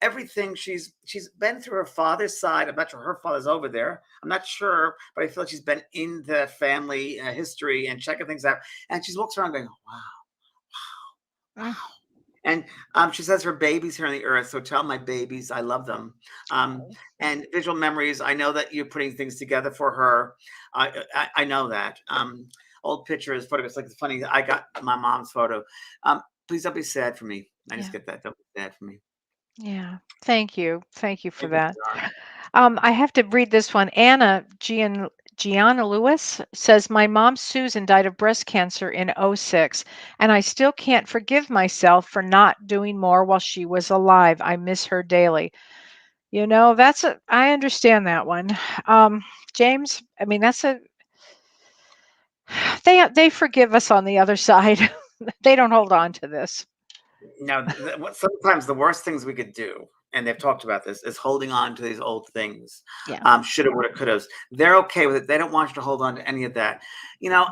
everything she's been through her father's side. I'm not sure her father's over there. I'm not sure, but I feel like she's been in the family history and checking things out. And she walks around going, wow. Mm. And she says her babies here on the earth. So tell my babies I love them. And visual memories. I know that you're putting things together for her. I know that. Old pictures, photographs. Like it's funny. I got my mom's photo. Please don't be sad for me. I just get that. Don't be sad for me. Yeah. Thank you. Thank you for Thank you, that. darling. I have to read this one. Anna Gianna Lewis says, my mom Susan died of breast cancer in '06, and I still can't forgive myself for not doing more while she was alive. I miss her daily. You know, I understand that one. James, I mean, they forgive us on the other side. They don't hold on to this. Now, sometimes the worst things we could do, and they've talked about this, is holding on to these old things. Yeah. Shoulda, woulda, couldas. They're okay with it. They don't want you to hold on to any of that. You know,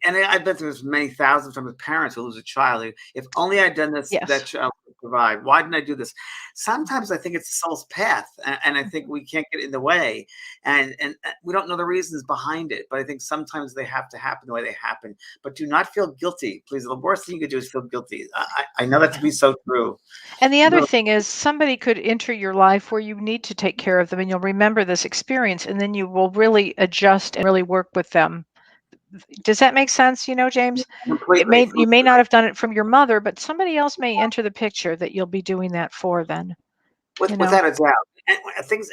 and I've been through this many thousands of times with parents who lose a child. If only I'd done this, Yes. that child would provide. Why didn't I do this? Sometimes I think it's the soul's path, and I think we can't get in the way, and we don't know the reasons behind it. But I think sometimes they have to happen the way they happen. But do not feel guilty, please. The worst thing you could do is feel guilty. I know that to be so true. And the other No, thing is somebody could enter your life where you need to take care of them and you'll remember this experience and then you will really adjust and really work with them. Does that make sense, James? completely. You may not have done it from your mother, but somebody else may enter the picture that you'll be doing that for then. Without a doubt. And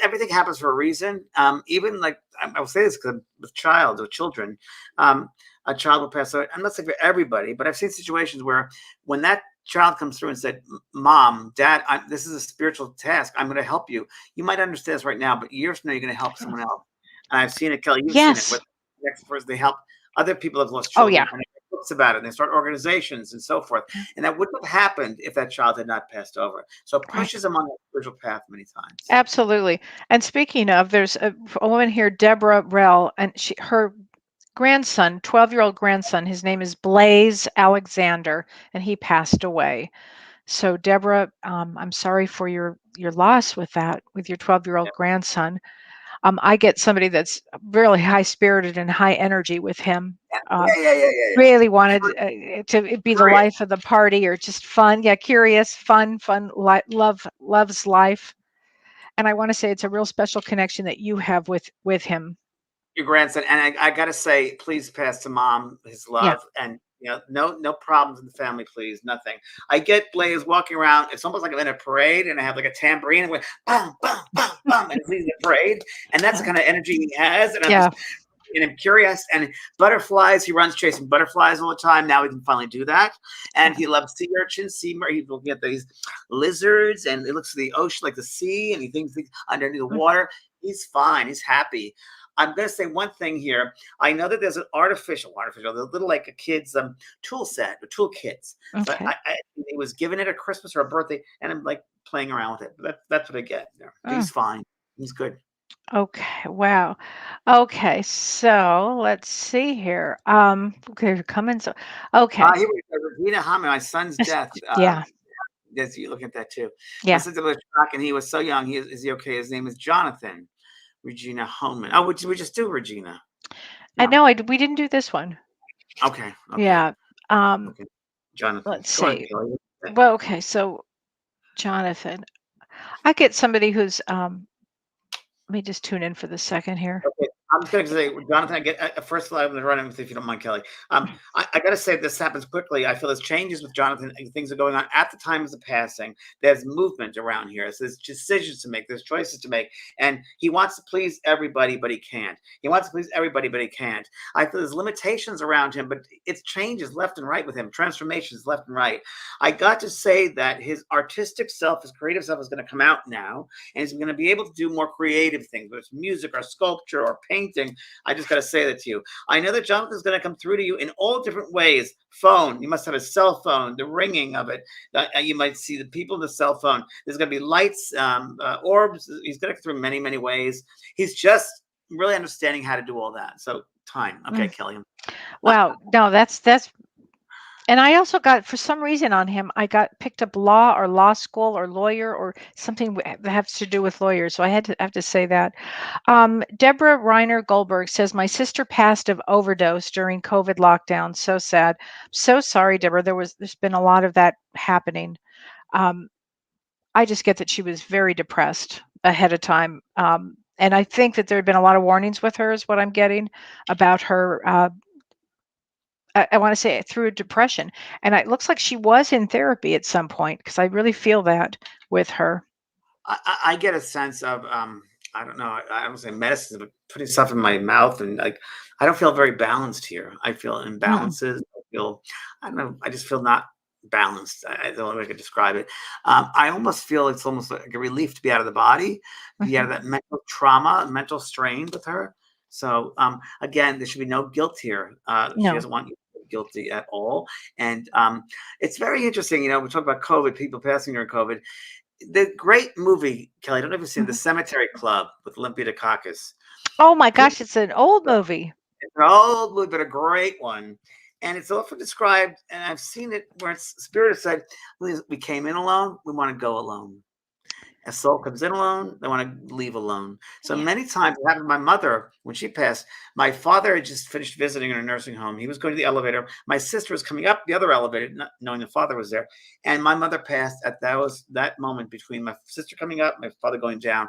everything happens for a reason. Even like I will say this because with children, a child will pass away. I'm not saying for everybody, but I've seen situations where when that child comes through and said, "Mom, Dad, this is a spiritual task. I'm going to help you." You might understand this right now, but years from now, you're going to help someone else. And I've seen it, Kelly. You've seen it. Yes. With the next person, they help other people have lost Oh, children. yeah. And they write books about it. And they start organizations and so forth. And that wouldn't have happened if that child had not passed over. So it Right. pushes them on the spiritual path many times. Absolutely. And speaking of, there's a woman here, Deborah Rell, and her grandson, 12-year-old grandson, his name is Blaze Alexander, and he passed away. So Deborah, I'm sorry for your loss with your 12-year-old grandson. I get somebody that's really high spirited and high energy with him. Yeah. Really wanted to be the Curious. life of the party or just fun. Yeah, curious, fun, loves life. And I want to say it's a real special connection that you have with him. Your grandson, and I got to say, please pass to Mom his Yeah. love, and no problems in the family, please, nothing. I get Blaze walking around. It's almost like I'm in a parade, and I have like a tambourine, and we're bum bum bum bum, and it's leading the parade, and that's the kind of energy he has. And I'm curious. And butterflies, he runs chasing butterflies all the time. Now he can finally do that. And he loves sea urchins. He's looking at these lizards, and he looks at the ocean like the sea, and he thinks underneath the water. He's fine. He's happy. I'm going to say one thing here. I know that there's an artificial, the little like a kid's tool set, or tool kits. Okay. But he was given it at Christmas or a birthday, and I'm like playing around with it. But that's what I get. He's fine. He's good. Okay. Wow. Okay. So let's see here. Okay, coming. So, okay. Here we go. Regina Hammond, my son's death. Yeah. Yes, you looking at that too. Yeah. My son was track, and he was so young. Is he okay? His name is Jonathan. Regina Homan. Oh, we just do Regina? I know. We didn't do this one. Okay. Yeah. Okay. Jonathan. Let's Go ahead, see. Kelly. Well, okay. So, Jonathan, I get somebody who's. Let me just tune in for the second here. Okay. I'm just going to say, Jonathan, I get first of all, I'm going to run in with you if you don't mind, Kelly. I got to say this happens quickly. I feel there's changes with Jonathan. Things are going on at the time of the passing. There's movement around here. So there's decisions to make. There's choices to make. And he wants to please everybody, but he can't. He wants to please everybody, but he can't. I feel there's limitations around him, but it's changes left and right with him, transformations left and right. I got to say that his artistic self, his creative self is going to come out now, and he's going to be able to do more creative things, whether it's music or sculpture or painting. I just got to say that to you. I know that Jonathan's going to come through to you in all different ways. Phone, you must have a cell phone, the ringing of it. You might see the people in the cell phone. There's going to be lights, orbs. He's going to come through many, many ways. He's just really understanding how to do all that. So time. Okay, Kelly. Wow. No, that's and I also got, for some reason on him, I got picked up law or law school or lawyer or something that has to do with lawyers. So I have to say that. Deborah Reiner Goldberg says, my sister passed of overdose during COVID lockdown. So sad. So sorry, Deborah. There's been a lot of that happening. I just get that she was very depressed ahead of time. And I think that there had been a lot of warnings with her is what I'm getting about her I want to say through depression. And it looks like she was in therapy at some point because I really feel that with her. I get a sense of, I don't know, I don't say medicine, but putting stuff in my mouth and like, I don't feel very balanced here. I feel imbalances. I don't know, I just feel not balanced. I don't know if I could describe it. I almost feel it's almost like a relief to be out of the body, to be out of that mental trauma, mental strain with her. So again, there should be no guilt here. She doesn't want you to feel guilty at all. And it's very interesting. You know, we talk about COVID, people passing during COVID. The great movie, Kelly, I don't know if you've seen The Cemetery Club with Olympia Dukakis. Oh my gosh, it's an old movie. It's an old movie, but a great one. And it's often described, and I've seen it where it's Spirit has said, we came in alone, we want to go alone. A soul comes in alone, they want to leave alone. So many times, it happened to my mother when she passed. My father had just finished visiting in a nursing home. He was going to the elevator. My sister was coming up the other elevator, not knowing the father was there. And my mother passed at that moment between my sister coming up, my father going down,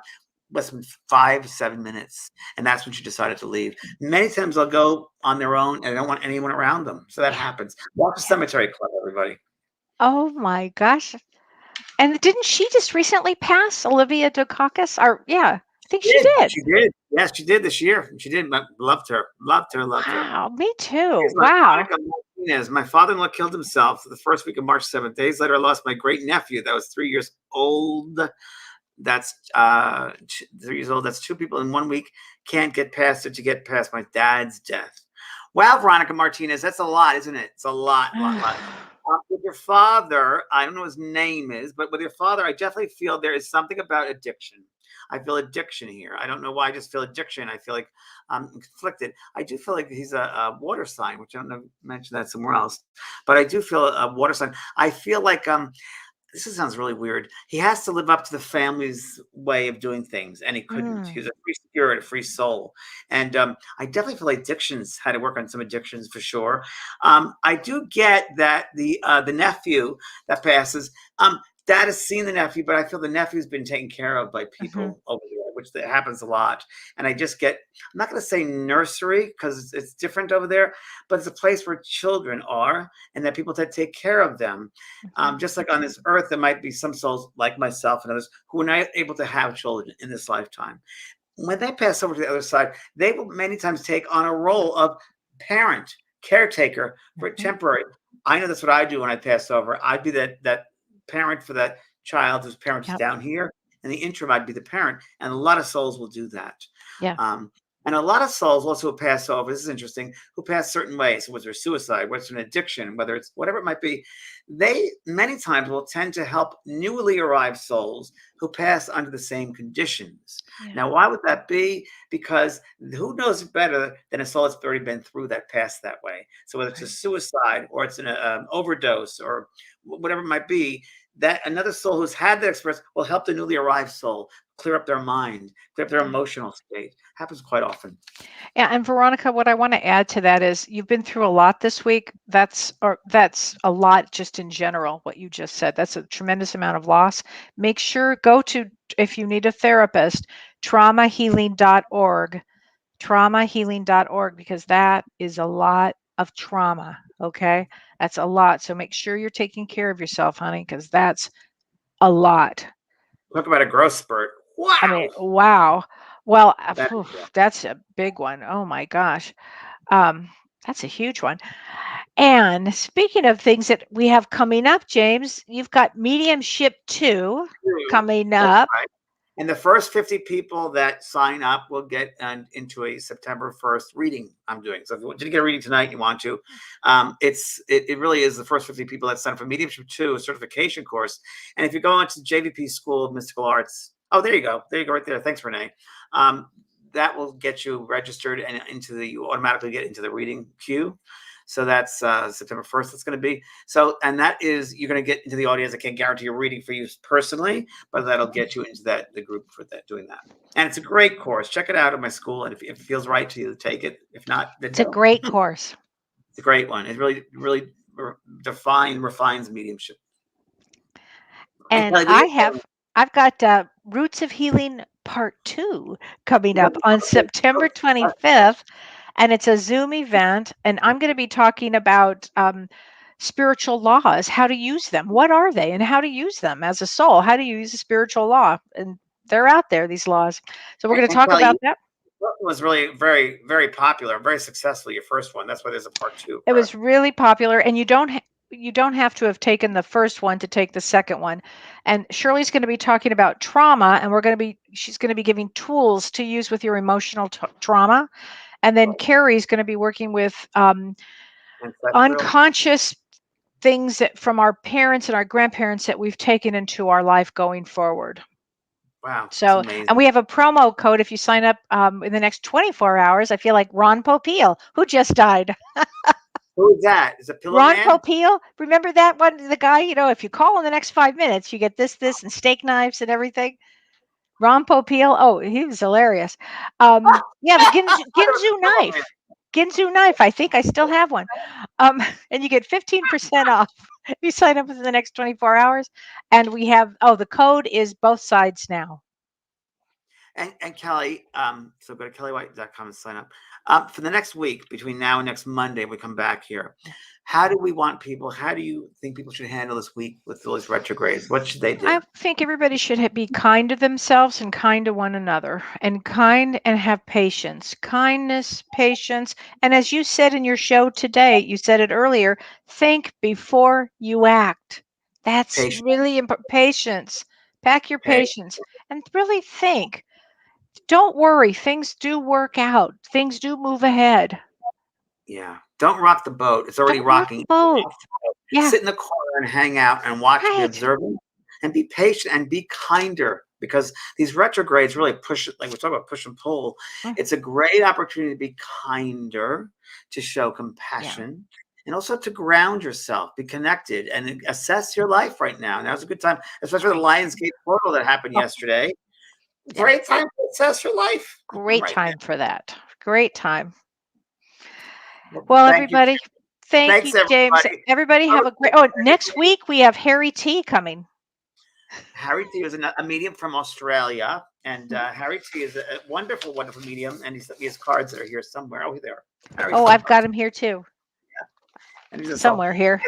less than 5-7 minutes. And that's when she decided to leave. Many times they'll go on their own and they don't want anyone around them. So that happens. Watch The Cemetery Club, everybody. Oh my gosh. And didn't she just recently pass, Olivia Dukakis? Or I think she did. She did. Yes, she did this year. She did. Loved her. Wow, me too. Wow. My father-in-law killed himself the first week of March 7th. Days later, I lost my great nephew that was 3 years old. That's 3 years old. That's 2 people in 1 week. Can't get past it to get past my dad's death. Wow, Veronica Martinez, that's a lot, isn't it? It's a lot. With your father, I don't know what his name is, but with your father, I definitely feel there is something about addiction. I feel addiction here. I don't know why. I just feel addiction. I feel like I'm conflicted. I do feel like he's a water sign, which I don't know, mention that somewhere else, but I do feel a water sign. I feel like this sounds really weird. He has to live up to the family's way of doing things, and he couldn't. He was a free spirit, a free soul. And I definitely feel like addictions, had to work on some addictions for sure. I do get that the nephew that passes, Dad has seen the nephew, but I feel the nephew's been taken care of by people over there, which happens a lot. And I just get, I'm not going to say nursery because it's different over there, but it's a place where children are and that people take care of them. Just like on this earth, there might be some souls like myself and others who are not able to have children in this lifetime. When they pass over to the other side, they will many times take on a role of parent, caretaker for temporary. I know that's what I do when I pass over. I'd be that parent for that child whose parent is down here. In the interim, I'd be the parent. And a lot of souls will do that. And a lot of souls also pass over, this is interesting, who pass certain ways, whether it's suicide, whether it's an addiction, whether it's whatever it might be, they many times will tend to help newly arrived souls who pass under the same conditions. Now, why would that be? Because who knows it better than a soul that's already been through that, passed that way. So whether it's a suicide or it's an overdose or whatever it might be, that another soul who's had that experience will help the newly arrived soul clear up their mind, clear up their emotional state. Happens quite often. Yeah, and Veronica, what I want to add to that is you've been through a lot this week. That's a lot just in general, what you just said. That's a tremendous amount of loss. Make sure, go to, if you need a therapist, traumahealing.org. traumahealing.org, because that is a lot of trauma. Okay. That's a lot. So make sure you're taking care of yourself, honey, because that's a lot. Talk about a growth spurt. Wow. I mean, wow. Well, That- that's a big one. Oh my gosh. That's a huge one. And speaking of things that we have coming up, James, you've got Mediumship 2 coming That's up. right. And the first 50 people that sign up will get into a September 1st reading I'm doing. So if you want to get a reading tonight, you want to. It really is the first 50 people that sign up for Mediumship 2, a certification course. And if you go onto the JVP School of Mystical Arts, oh, there you go. There you go right there. Thanks, Renee. That will get you registered and you automatically get into the reading queue. So that's September 1st. That's going to be. So, and that is, you're going to get into the audience. I can't guarantee a reading for you personally, but that'll get you into the group for that, doing that. And it's a great course. Check it out at my school. And if it feels right to you, take it. If not, then It's a great course. It's a great one. It really, really refines mediumship. And I've got Roots of Healing Part 2 coming up on September 25th. And it's a Zoom event, and I'm going to be talking about spiritual laws, how to use them. What are they, and how to use them as a soul? How do you use a spiritual law? And they're out there, these laws. So we're going to talk about that. It was really very, very popular, very successful. Your first one. That's why there's a part 2. It was really popular, and you don't have to have taken the first one to take the second one. And Shirley's going to be talking about trauma, and she's going to be giving tools to use with your emotional trauma. And then Carrie's going to be working with unconscious things from our parents and our grandparents that we've taken into our life going forward. Wow. So, and we have a promo code if you sign up in the next 24 hours. I feel like Ron Popeil, who just died. Who is that? Is it Pillow Ron Man? Popeil? Remember that one? The guy, if you call in the next 5 minutes, you get this, and steak knives and everything. Ron Popeil. Oh, he was hilarious. Yeah, the Ginzu knife. Ginzu knife. I think I still have one. And you get 15% off if you sign up within the next 24 hours. And we have, the code is both sides now. And Kelly, so go to kellywhite.com and sign up. For the next week, between now and next Monday, we come back here. How do you think people should handle this week with those retrogrades? What should they do? I think everybody should be kind to themselves and kind to one another, and have patience. Kindness, patience. And as you said in your show today, you said it earlier, think before you act. That's really important. Patience. Pack your patience and really think. Don't worry. Things do work out. Things do move ahead. Yeah. Don't rock the boat. It's already rocking. Yeah. Sit in the corner and hang out and watch the observing and be patient and be kinder, because these retrogrades really push it. Like we're talking about push and pull. It's a great opportunity to be kinder, to show compassion, and also to ground yourself, be connected, and assess your life right now. Now's a good time, especially the Lionsgate portal that happened yesterday. Great time to assess your life. Great time for that. Great time. Well, everybody, thank you, James. Everybody have a great. Next week we have Harry T coming. Harry T is a medium from Australia, and Harry T is a wonderful, wonderful medium, and he sent me his cards that are here somewhere. Oh, there. I've got him here too. Yeah, and somewhere here.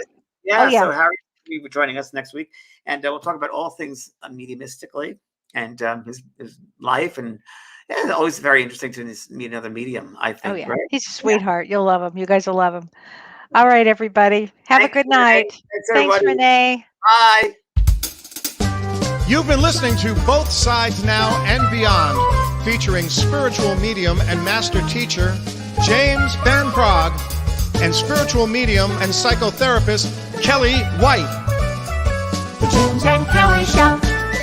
Yeah. So Harry will be joining us next week, and we'll talk about all things mediumistically and his life and. Yeah, it's always very interesting to meet another medium, I think. Oh, yeah. Right? He's a sweetheart. You'll love him. You guys will love him. All right, everybody. Have a good night. Thanks, Renee. Bye. You've been listening to Both Sides Now and Beyond, featuring spiritual medium and master teacher James Van Praagh and spiritual medium and psychotherapist Kellee White. The James and Kellee Show.